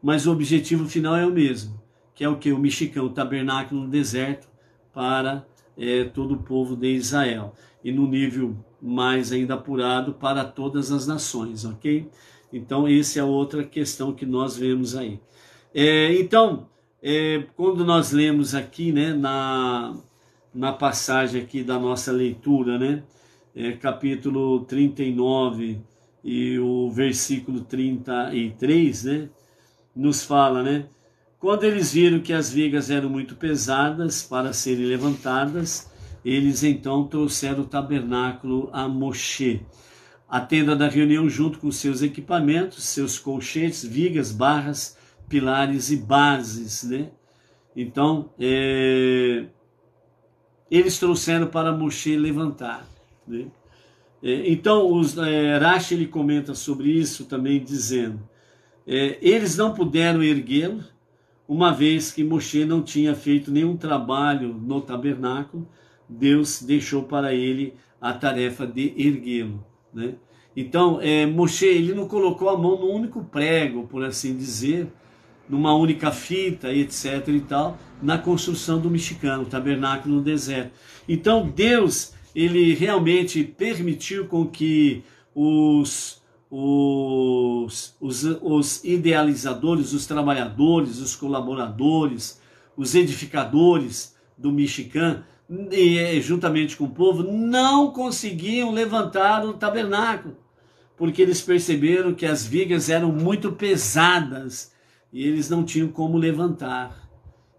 mas o objetivo final é o mesmo, que é o que? O Mishkan, o tabernáculo no deserto para todo o povo de Israel. E no nível mais ainda apurado para todas as nações, ok? Então, essa é outra questão que nós vemos aí. Quando nós lemos aqui, né, na passagem aqui da nossa leitura, né, capítulo 39 e o versículo 33, né, nos fala, né, Quando eles viram que as vigas eram muito pesadas para serem levantadas, eles então trouxeram o tabernáculo a Moshe, a tenda da reunião, junto com seus equipamentos, seus colchetes, vigas, barras, pilares e bases, né? Então, eles trouxeram para Moshe levantar, né? Então, Rashi ele comenta sobre isso também, dizendo, eles não puderam erguê-lo, uma vez que Moshe não tinha feito nenhum trabalho no tabernáculo. Deus deixou para ele a tarefa de erguê-lo, né? Então, Moshe ele não colocou a mão no único prego, por assim dizer, numa única fita, etc. e tal, na construção do Mishkan, o tabernáculo no deserto. Então, Deus ele realmente permitiu com que os idealizadores, os trabalhadores, os colaboradores, os edificadores do Mishkan, juntamente com o povo, não conseguiam levantar o tabernáculo, porque eles perceberam que as vigas eram muito pesadas e eles não tinham como levantar.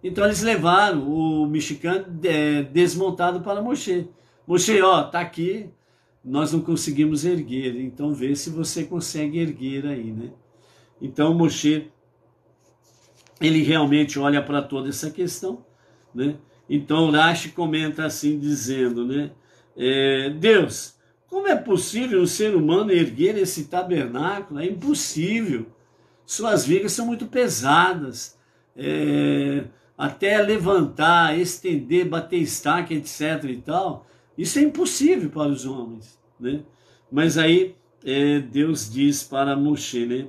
Então eles levaram o Mishkan desmontado para Moshe. Moshe, ó, tá aqui, nós não conseguimos erguer, então vê se você consegue erguer aí, né? Então Moshe, ele realmente olha para toda essa questão, né? Então Rashi comenta assim, dizendo, né? Deus, como é possível um ser humano erguer esse tabernáculo? É impossível. Suas vigas são muito pesadas. Até levantar, estender, bater estaca, etc. e tal, isso é impossível para os homens, né? Mas aí Deus diz para Moshe, né?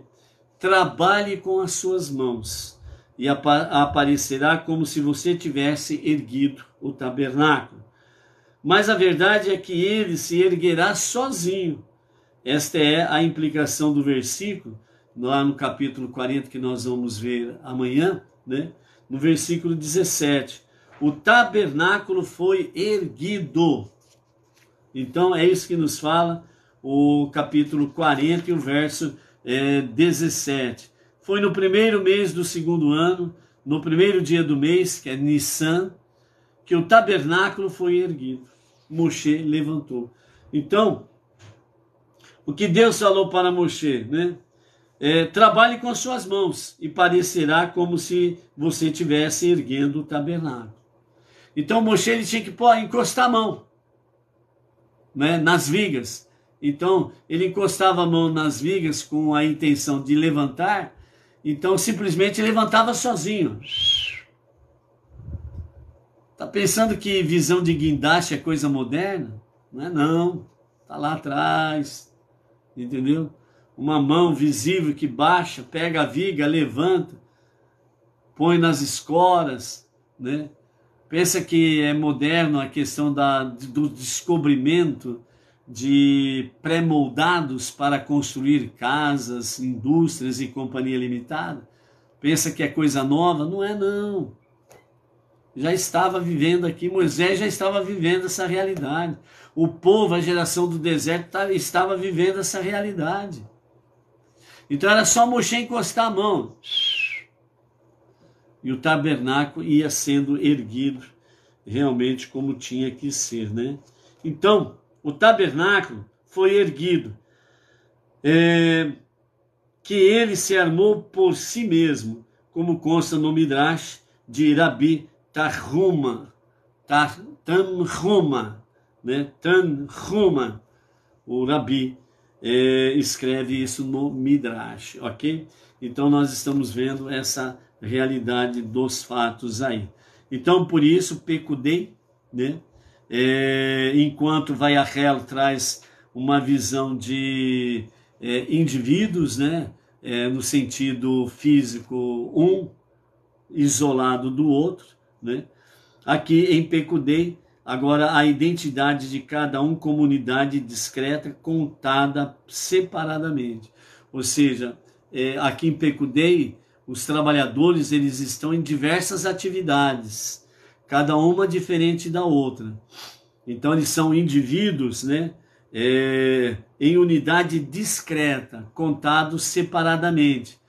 Trabalhe com as suas mãos e aparecerá como se você tivesse erguido o tabernáculo. Mas a verdade é que ele se erguerá sozinho. Esta é a implicação do versículo, lá no capítulo 40, que nós vamos ver amanhã, né? No versículo 17. O tabernáculo foi erguido. Então é isso que nos fala o capítulo 40 e o verso 17. Foi no primeiro mês do segundo ano, no primeiro dia do mês, que é Nissan, que o tabernáculo foi erguido. Moshe levantou. Então, o que Deus falou para Moshe, né? Trabalhe com as suas mãos e parecerá como se você estivesse erguendo o tabernáculo. Então Moshe ele tinha que encostar a mão, né, nas vigas. Então ele encostava a mão nas vigas com a intenção de levantar. Então simplesmente levantava sozinho. Tá pensando que visão de guindaste é coisa moderna? Não é não. Tá lá atrás, entendeu? Uma mão visível que baixa, pega a viga, levanta, põe nas escoras, né? Pensa que é moderno a questão do descobrimento de pré-moldados para construir casas, indústrias e companhia limitada? Pensa que é coisa nova? Não é não. Já estava vivendo aqui, Moisés já estava vivendo essa realidade. O povo, a geração do deserto, estava vivendo essa realidade. Então era só Moshe encostar a mão. E o tabernáculo ia sendo erguido realmente como tinha que ser, né? Então, o tabernáculo foi erguido. Que ele se armou por si mesmo, como consta no Midrash de Rabi Tanhuma, né? Tanhuma, o Rabi escreve isso no Midrash, ok? Então nós estamos vendo essa realidade dos fatos aí. Então por isso Pekudei, né? Enquanto Vayachel traz uma visão de indivíduos, né? No sentido físico, um isolado do outro, né? Aqui em Pekudei, agora a identidade de cada um como unidade discreta, contada separadamente. Ou seja, aqui em Pekudei, os trabalhadores eles estão em diversas atividades, cada uma diferente da outra. Então eles são indivíduos, né? Em unidade discreta, contados separadamente.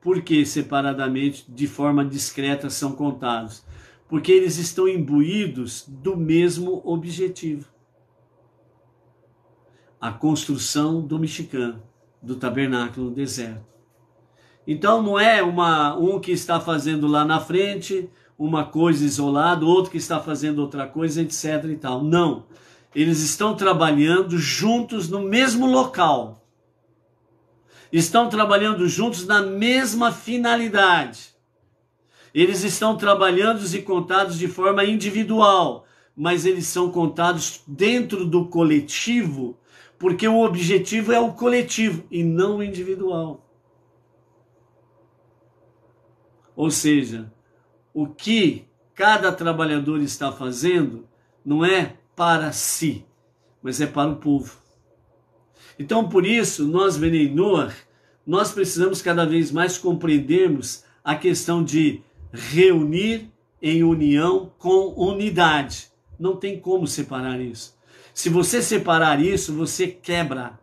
Porque separadamente, de forma discreta, são contados? Porque eles estão imbuídos do mesmo objetivo. A construção do mexicano, do tabernáculo no deserto. Então não é um que está fazendo lá na frente uma coisa isolada, outro que está fazendo outra coisa, etc. e tal. Não. Eles estão trabalhando juntos no mesmo local. Estão trabalhando juntos na mesma finalidade. Eles estão trabalhando e contados de forma individual, mas eles são contados dentro do coletivo, porque o objetivo é o coletivo e não o individual. Ou seja, o que cada trabalhador está fazendo não é para si, mas é para o povo. Então, por isso, nós, Benei Noach, nós precisamos cada vez mais compreendermos a questão de reunir em união com unidade. Não tem como separar isso. Se você separar isso, você quebra.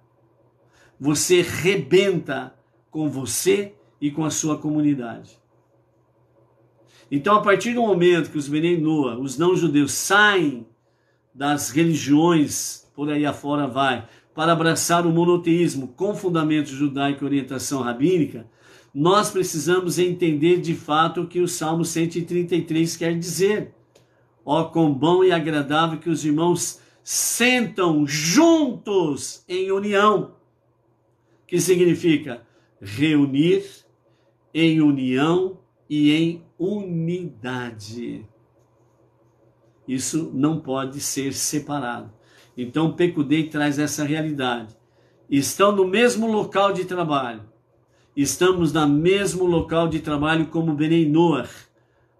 Você rebenta com você e com a sua comunidade. Então, a partir do momento que os Benei Noach, os não-judeus, saem das religiões, por aí afora vai, para abraçar o monoteísmo com fundamento judaico e orientação rabínica, nós precisamos entender de fato o que o Salmo 133 quer dizer. Ó, quão bom e agradável que os irmãos sentam juntos em união, que significa reunir em união e em unidade. Isso não pode ser separado. Então, Pekudei traz essa realidade. Estão no mesmo local de trabalho. Estamos no mesmo local de trabalho como Benei Noach.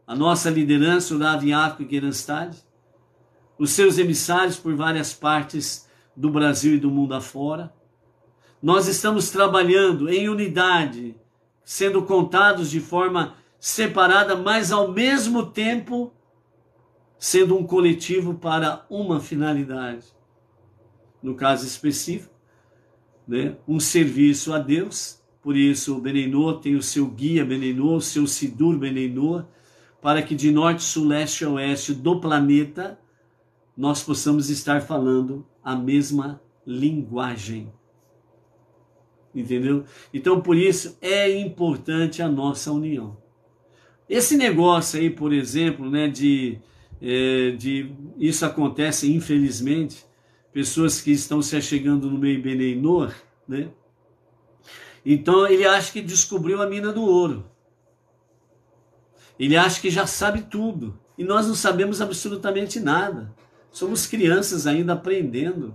A nossa liderança, o Rav Yaakov Gerenstad, os seus emissários por várias partes do Brasil e do mundo afora. Nós estamos trabalhando em unidade, sendo contados de forma separada, mas ao mesmo tempo sendo um coletivo para uma finalidade. No caso específico, né, um serviço a Deus. Por isso o Benei Noach tem o seu guia Benei Noach, o seu Sidur Benei Noach, para que de norte, sul, leste a oeste do planeta nós possamos estar falando a mesma linguagem. Entendeu? Então, por isso é importante a nossa união. Esse negócio aí, por exemplo, né, isso acontece, infelizmente, pessoas que estão se achegando no meio Benei Noach, né? Então ele acha que descobriu a mina do ouro. Ele acha que já sabe tudo. E nós não sabemos absolutamente nada. Somos crianças ainda aprendendo.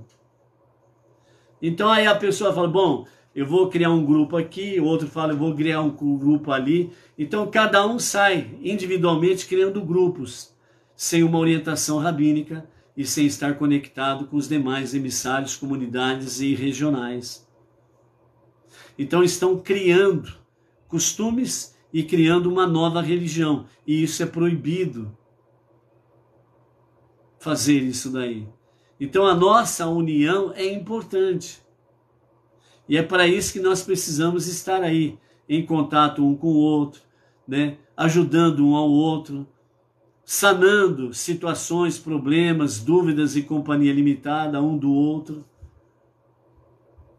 Então aí a pessoa fala, bom, eu vou criar um grupo aqui, o outro fala, eu vou criar um grupo ali. Então cada um sai individualmente criando grupos, sem uma orientação rabínica e sem estar conectado com os demais emissários, comunidades e regionais. Então estão criando costumes e criando uma nova religião. E isso é proibido. Fazer isso daí. Então a nossa união é importante. E é para isso que nós precisamos estar aí, em contato um com o outro, né? Ajudando um ao outro, sanando situações, problemas, dúvidas e companhia limitada um do outro.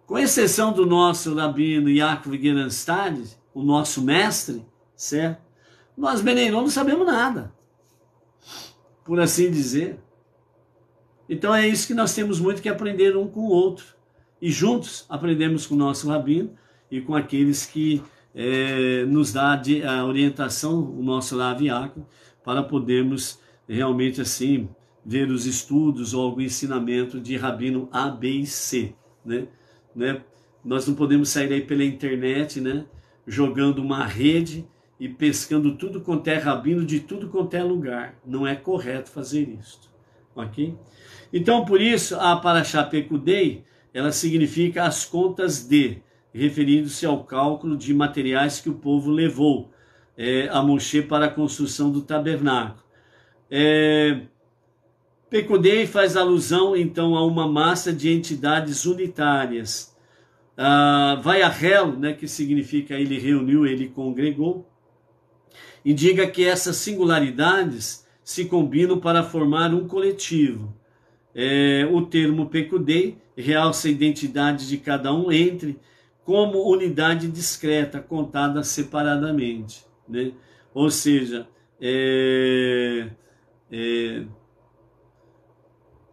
Com exceção do nosso rabino Yaakov Gerenstad, o nosso mestre, certo? Nós, Benei Noach, não sabemos nada, por assim dizer. Então é isso que nós temos muito que aprender um com o outro. E juntos aprendemos com o nosso rabino e com aqueles que nos dá a orientação, o nosso Rav Yaakov, para podermos realmente assim ver os estudos ou algum ensinamento de rabino A, B e C, né? Nós não podemos sair aí pela internet, né, jogando uma rede e pescando tudo quanto é rabino de tudo quanto é lugar. Não é correto fazer isso, ok? Então, por isso, a Parashá Pekudei, ela significa as contas de, referindo-se ao cálculo de materiais que o povo levou a Moshe para a construção do tabernáculo. Pekudei faz alusão, então, a uma massa de entidades unitárias. Vayahel, né, que significa ele reuniu, ele congregou, indica que essas singularidades se combinam para formar um coletivo. O termo Pekudei realça a identidade de cada um entre como unidade discreta, contada separadamente, né? Ou seja,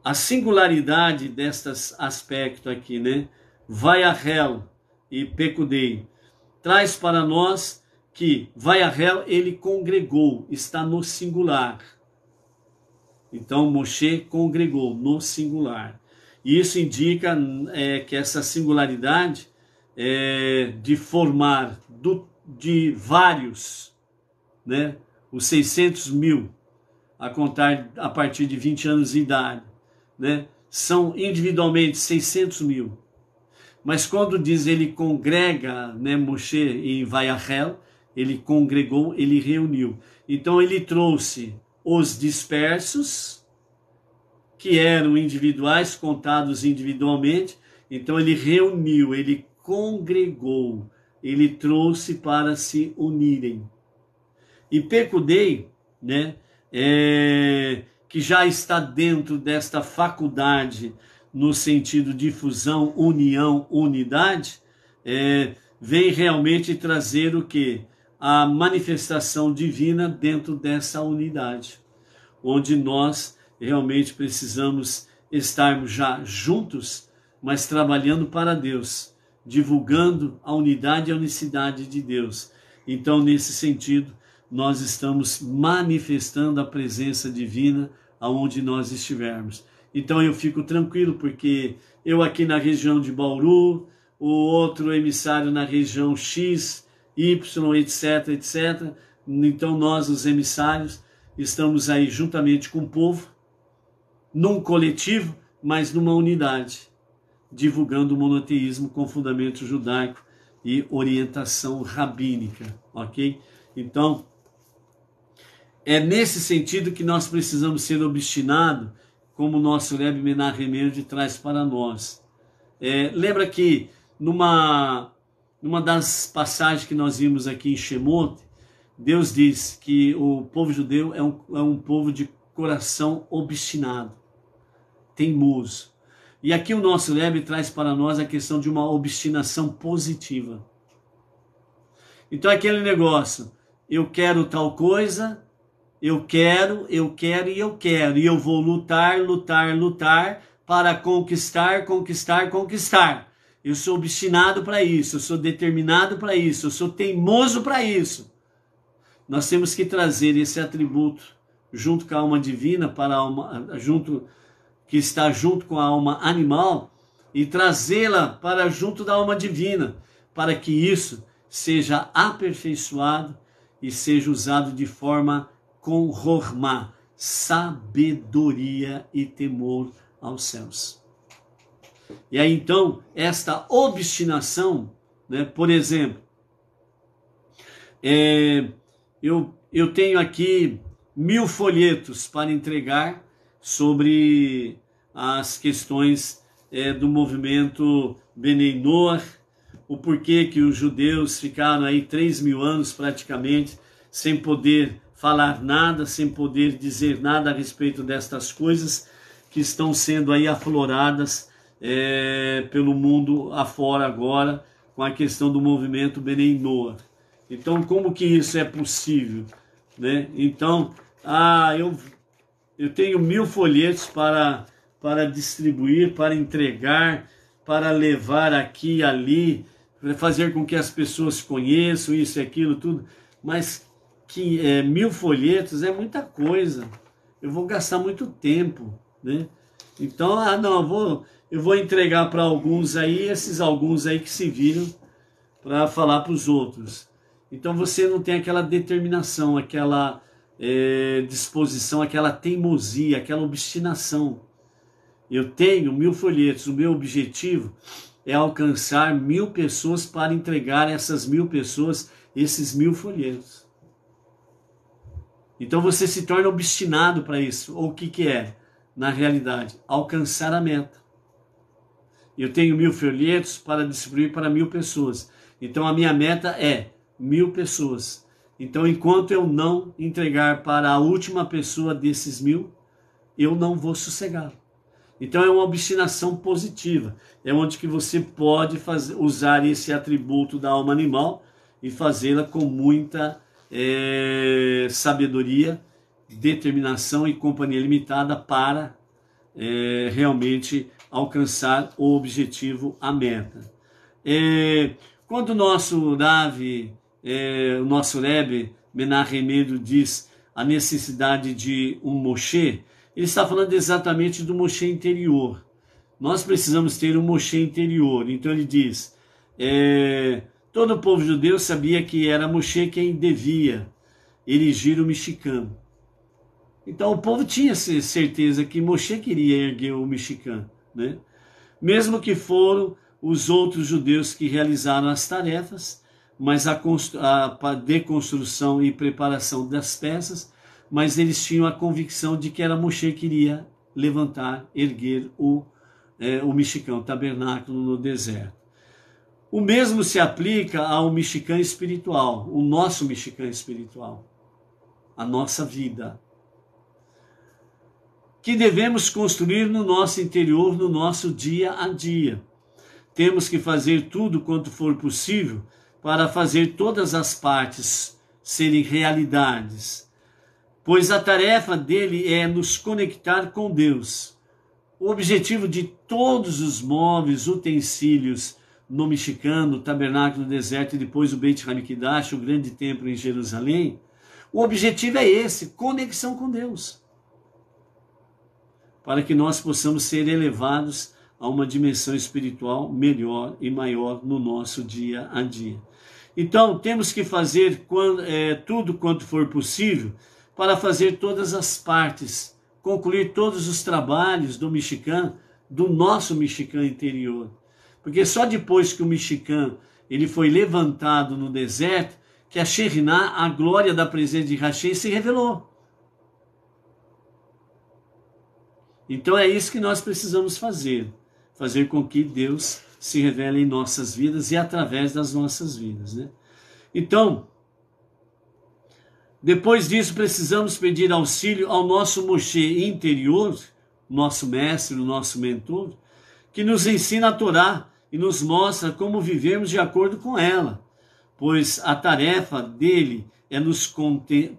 a singularidade destes aspectos aqui, né? Vayahel e Pekudei, traz para nós que Vayahel, ele congregou, está no singular. Então, Moshe congregou no singular. E isso indica que essa singularidade de formar de vários, né, os 600 mil, a contar a partir de 20 anos de idade, né, são individualmente 600 mil. Mas quando diz ele congrega, né, Moshe em Vayahel, ele congregou, ele reuniu. Então ele trouxe os dispersos, que eram individuais, contados individualmente. Então ele reuniu, ele congregou, ele trouxe para se unirem. E Pekudei, né, que já está dentro desta faculdade, no sentido de fusão, união, unidade, vem realmente trazer o quê? A manifestação divina dentro dessa unidade, onde nós realmente precisamos estarmos já juntos, mas trabalhando para Deus, divulgando a unidade e a unicidade de Deus. Então, nesse sentido, nós estamos manifestando a presença divina aonde nós estivermos. Então eu fico tranquilo, porque eu aqui na região de Bauru, o outro emissário na região X, Y, etc, etc. Então nós, os emissários, estamos aí juntamente com o povo, num coletivo, mas numa unidade, divulgando o monoteísmo com fundamento judaico e orientação rabínica, ok? Então, é nesse sentido que nós precisamos ser obstinados, como o nosso Rebbe Menachem Mendel traz para nós. Lembra que numa das passagens que nós vimos aqui em Shemot, Deus diz que o povo judeu é um povo de coração obstinado, teimoso. E aqui o nosso Rebbe traz para nós a questão de uma obstinação positiva. Então aquele negócio, eu quero tal coisa, eu quero, e eu vou lutar para conquistar. Eu sou obstinado para isso, eu sou determinado para isso, eu sou teimoso para isso. Nós temos que trazer esse atributo junto com a alma divina, que está junto com a alma animal, e trazê-la para junto da alma divina, para que isso seja aperfeiçoado e seja usado de forma com Hormá, sabedoria e temor aos céus. E aí então, esta obstinação, né, por exemplo, eu tenho aqui 1000 folhetos para entregar sobre as questões do movimento Benei Noach, o porquê que os judeus ficaram aí 3.000 anos praticamente sem poder falar nada, sem poder dizer nada a respeito destas coisas que estão sendo aí afloradas pelo mundo afora agora, com a questão do movimento Benei Noach. Então, como que isso é possível, né? Então, eu tenho 1000 folhetos para distribuir, para entregar, para levar aqui e ali, para fazer com que as pessoas conheçam isso e aquilo, tudo, mas que 1000 folhetos é muita coisa, eu vou gastar muito tempo, né? Então, eu vou entregar para alguns aí, esses alguns aí que se viram para falar para os outros. Então você não tem aquela determinação, aquela disposição, aquela teimosia, aquela obstinação. Eu tenho 1000 folhetos, o meu objetivo é alcançar 1000 pessoas para entregar essas 1000 pessoas esses 1000 folhetos. Então você se torna obstinado para isso. Ou o que é? Na realidade, alcançar a meta. Eu tenho 1000 folhetos para distribuir para 1000 pessoas. Então a minha meta é 1000 pessoas. Então enquanto eu não entregar para a última pessoa desses 1000, eu não vou sossegar. Então é uma obstinação positiva. É onde que você pode usar esse atributo da alma animal e fazê-la com muita sabedoria, determinação e companhia limitada para realmente alcançar o objetivo, a meta. Quando o nosso Rav, o nosso Rebbe Menahem Mendel diz a necessidade de um Moshe, ele está falando exatamente do Moshe interior. Nós precisamos ter um Moshe interior. Então ele diz, todo o povo judeu sabia que era Moshe quem devia erigir o mexicano. Então o povo tinha certeza que Moshe queria erguer o mexicano, né? Mesmo que foram os outros judeus que realizaram as tarefas, mas a deconstrução e preparação das peças, mas eles tinham a convicção de que era Moshe que iria levantar, erguer o mexicano, o tabernáculo no deserto. O mesmo se aplica ao mexicano espiritual, o nosso mexicano espiritual, a nossa vida, que devemos construir no nosso interior, no nosso dia a dia. Temos que fazer tudo quanto for possível para fazer todas as partes serem realidades, pois a tarefa dele é nos conectar com Deus. O objetivo de todos os móveis, utensílios no mexicano, o tabernáculo no deserto e depois o Beit HaMikdash, o grande templo em Jerusalém, o objetivo é esse, conexão com Deus, para que nós possamos ser elevados a uma dimensão espiritual melhor e maior no nosso dia a dia. Então, temos que fazer tudo quanto for possível para fazer todas as partes, concluir todos os trabalhos do mexicano, do nosso mexicano interior. Porque só depois que o mexicano ele foi levantado no deserto, que a Shekhinah, a glória da presença de Hashem, se revelou. Então é isso que nós precisamos fazer com que Deus se revele em nossas vidas e através das nossas vidas, né? Então, depois disso precisamos pedir auxílio ao nosso Moshe interior, nosso mestre, o nosso mentor, que nos ensina a Torá e nos mostra como vivemos de acordo com ela, pois a tarefa dele é nos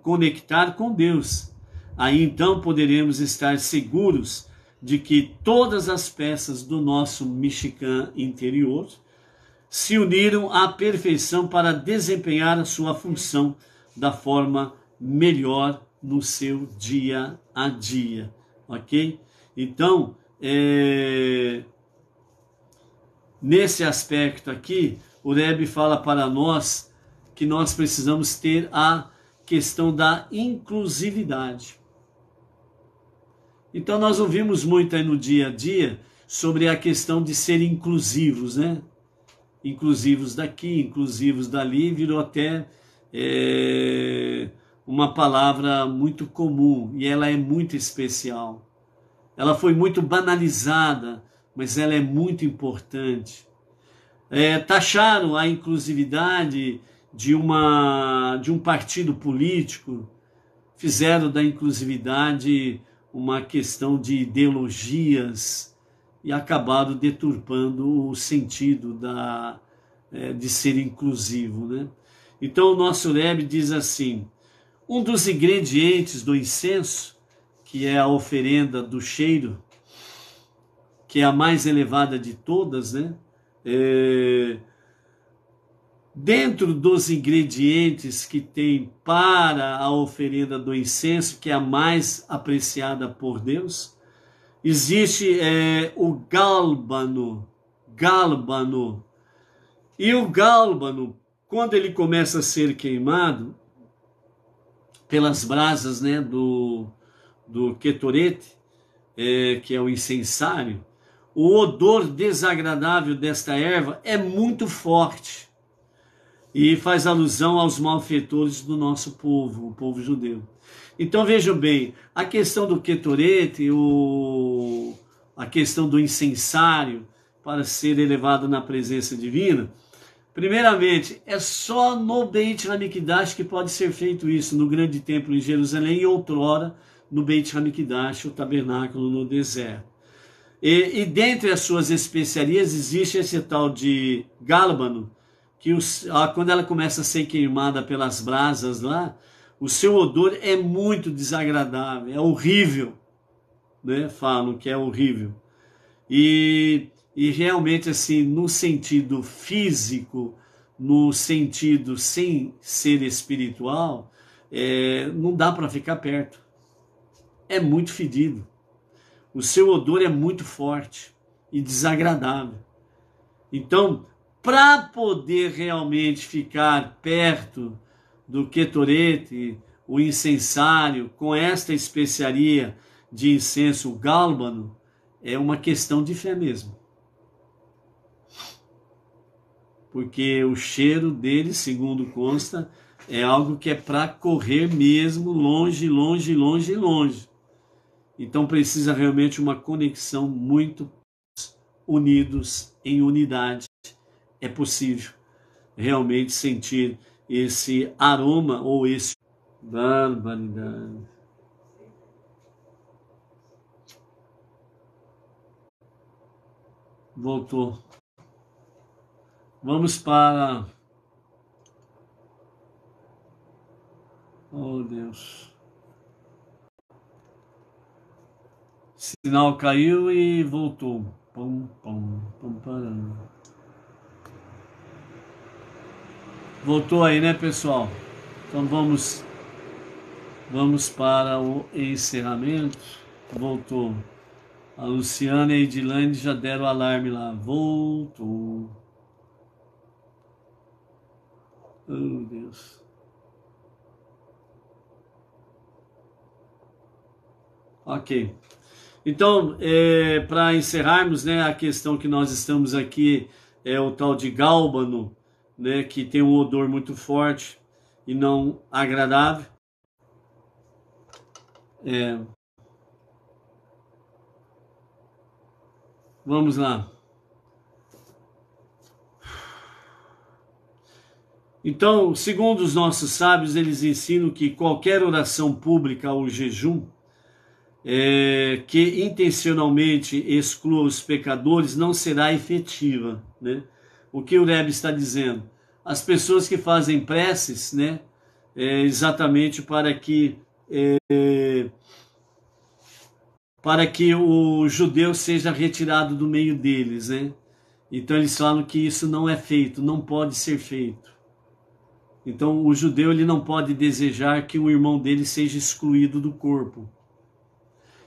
conectar com Deus. Aí então poderemos estar seguros de que todas as peças do nosso Mishkan interior se uniram à perfeição para desempenhar a sua função da forma melhor no seu dia a dia, ok? Então, nesse aspecto aqui, o Rebbe fala para nós que nós precisamos ter a questão da inclusividade. Então nós ouvimos muito aí no dia a dia sobre a questão de ser inclusivos, né? Inclusivos daqui, inclusivos dali, virou até uma palavra muito comum e ela é muito especial. Ela foi muito banalizada, mas ela é muito importante. Taxaram a inclusividade de um partido político, fizeram da inclusividade uma questão de ideologias e acabaram deturpando o sentido de ser inclusivo, né? Então o nosso Rebbe diz assim, um dos ingredientes do incenso, que é a oferenda do cheiro, que é a mais elevada de todas, né? Dentro dos ingredientes que tem para a oferenda do incenso, que é a mais apreciada por Deus, existe o gálbano. E o gálbano, quando ele começa a ser queimado pelas brasas, né, do ketorete, que é o incensário, o odor desagradável desta erva é muito forte. E faz alusão aos malfeitores do nosso povo, o povo judeu. Então vejam bem, a questão do ketorete, a questão do incensário, para ser elevado na presença divina, primeiramente, é só no Beit HaMikdash que pode ser feito isso, no grande templo em Jerusalém e outrora no Beit HaMikdash, o tabernáculo no deserto. E dentre as suas especiarias existe esse tal de gálbano, que quando ela começa a ser queimada pelas brasas lá, o seu odor é muito desagradável, é horrível, né? Falam que é horrível. E realmente, assim, no sentido físico, no sentido sem ser espiritual, não dá para ficar perto. É muito fedido. O seu odor é muito forte e desagradável. Então, para poder realmente ficar perto do Ketorete, o incensário, com esta especiaria de incenso, o gálbano, é uma questão de fé mesmo. Porque o cheiro dele, segundo consta, é algo que é para correr mesmo longe, longe, longe, longe. Então precisa realmente uma conexão muito unidos em unidade. É possível realmente sentir esse aroma ou esse barbaridade. Voltou. Vamos para... Oh, Deus. Sinal caiu e voltou. Pum, pum, pum, parando. Voltou aí, né, pessoal? Então vamos para o encerramento. Voltou. A Luciana e a Edilane já deram o alarme lá. Voltou. Oh, Deus. Ok. Então, para encerrarmos, né, a questão que nós estamos aqui é o tal de gálbano, né, que tem um odor muito forte e não agradável. Vamos lá. Então, segundo os nossos sábios, eles ensinam que qualquer oração pública ou jejum que intencionalmente exclua os pecadores não será efetiva, né? O que o Rebbe está dizendo? As pessoas que fazem preces, né, exatamente para que o judeu seja retirado do meio deles, né? Então eles falam que isso não é feito, não pode ser feito. Então o judeu ele não pode desejar que o irmão dele seja excluído do corpo,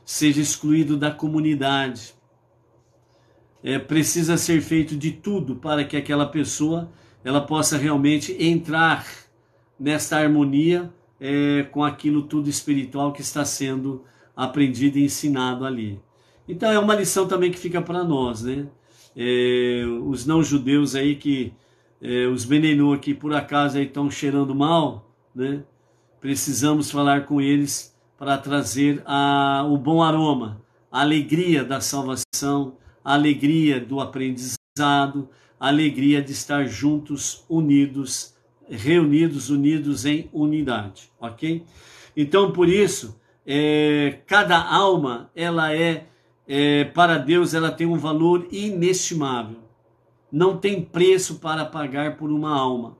seja excluído da comunidade. Precisa ser feito de tudo para que aquela pessoa ela possa realmente entrar nesta harmonia com aquilo tudo espiritual que está sendo aprendido e ensinado ali. Então é uma lição também que fica para nós, né? Os não judeus aí que os Benenu que por acaso aí estão cheirando mal, né? Precisamos falar com eles para trazer o bom aroma, a alegria da salvação, a alegria do aprendizado, a alegria de estar juntos, unidos, reunidos, unidos em unidade, ok? Então, por isso, cada alma, ela para Deus, ela tem um valor inestimável. Não tem preço para pagar por uma alma.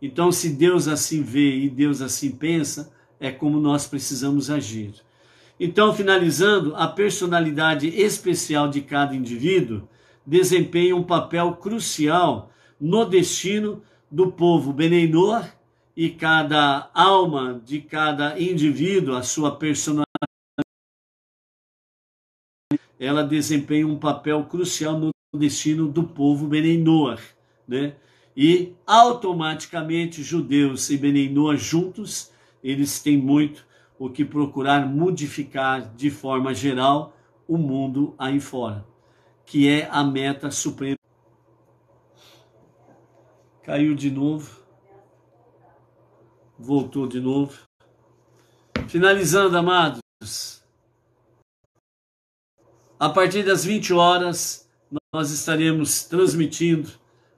Então, se Deus assim vê e Deus assim pensa, é como nós precisamos agir. Então, finalizando, a personalidade especial de cada indivíduo desempenha um papel crucial no destino do povo Benei Noach, e cada alma de cada indivíduo, a sua personalidade, ela desempenha um papel crucial no destino do povo Benei Noach, né? E automaticamente judeus e Benei Noach juntos, eles têm muito o que procurar modificar de forma geral o mundo aí fora, que é a meta suprema. Caiu de novo. Voltou de novo. Finalizando, amados. A partir das 20 horas, nós estaremos transmitindo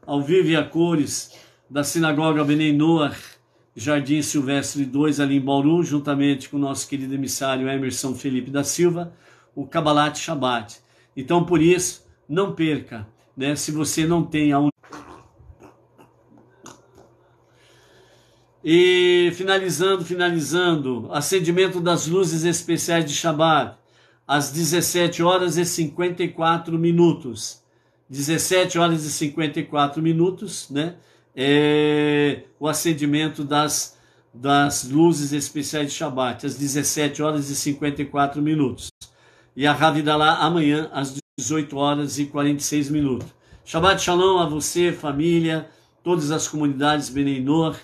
ao vivo e a cores da Sinagoga Benei Noach, Jardim Silvestre 2, ali em Bauru, juntamente com o nosso querido emissário Emerson Felipe da Silva, o Kabbalat Shabbat. Então, por isso, não perca, né? Se você não tem a... E finalizando, acendimento das luzes especiais de Shabbat, às 17 horas e 54 minutos. 17 horas e 54 minutos, né? O acendimento das luzes especiais de Shabbat, às 17 horas e 54 minutos. E a Havidalá amanhã, às 18 horas e 46 minutos. Shabbat Shalom a você, família, todas as comunidades Benei Noach,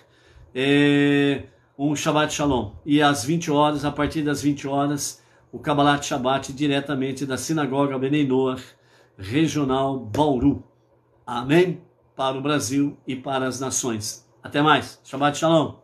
um Shabbat Shalom. E às 20 horas, a partir das 20 horas, o Kabbalat Shabbat diretamente da Sinagoga Benei Noach, Regional Bauru. Amém? Para o Brasil e para as nações. Até mais. Shabbat Shalom.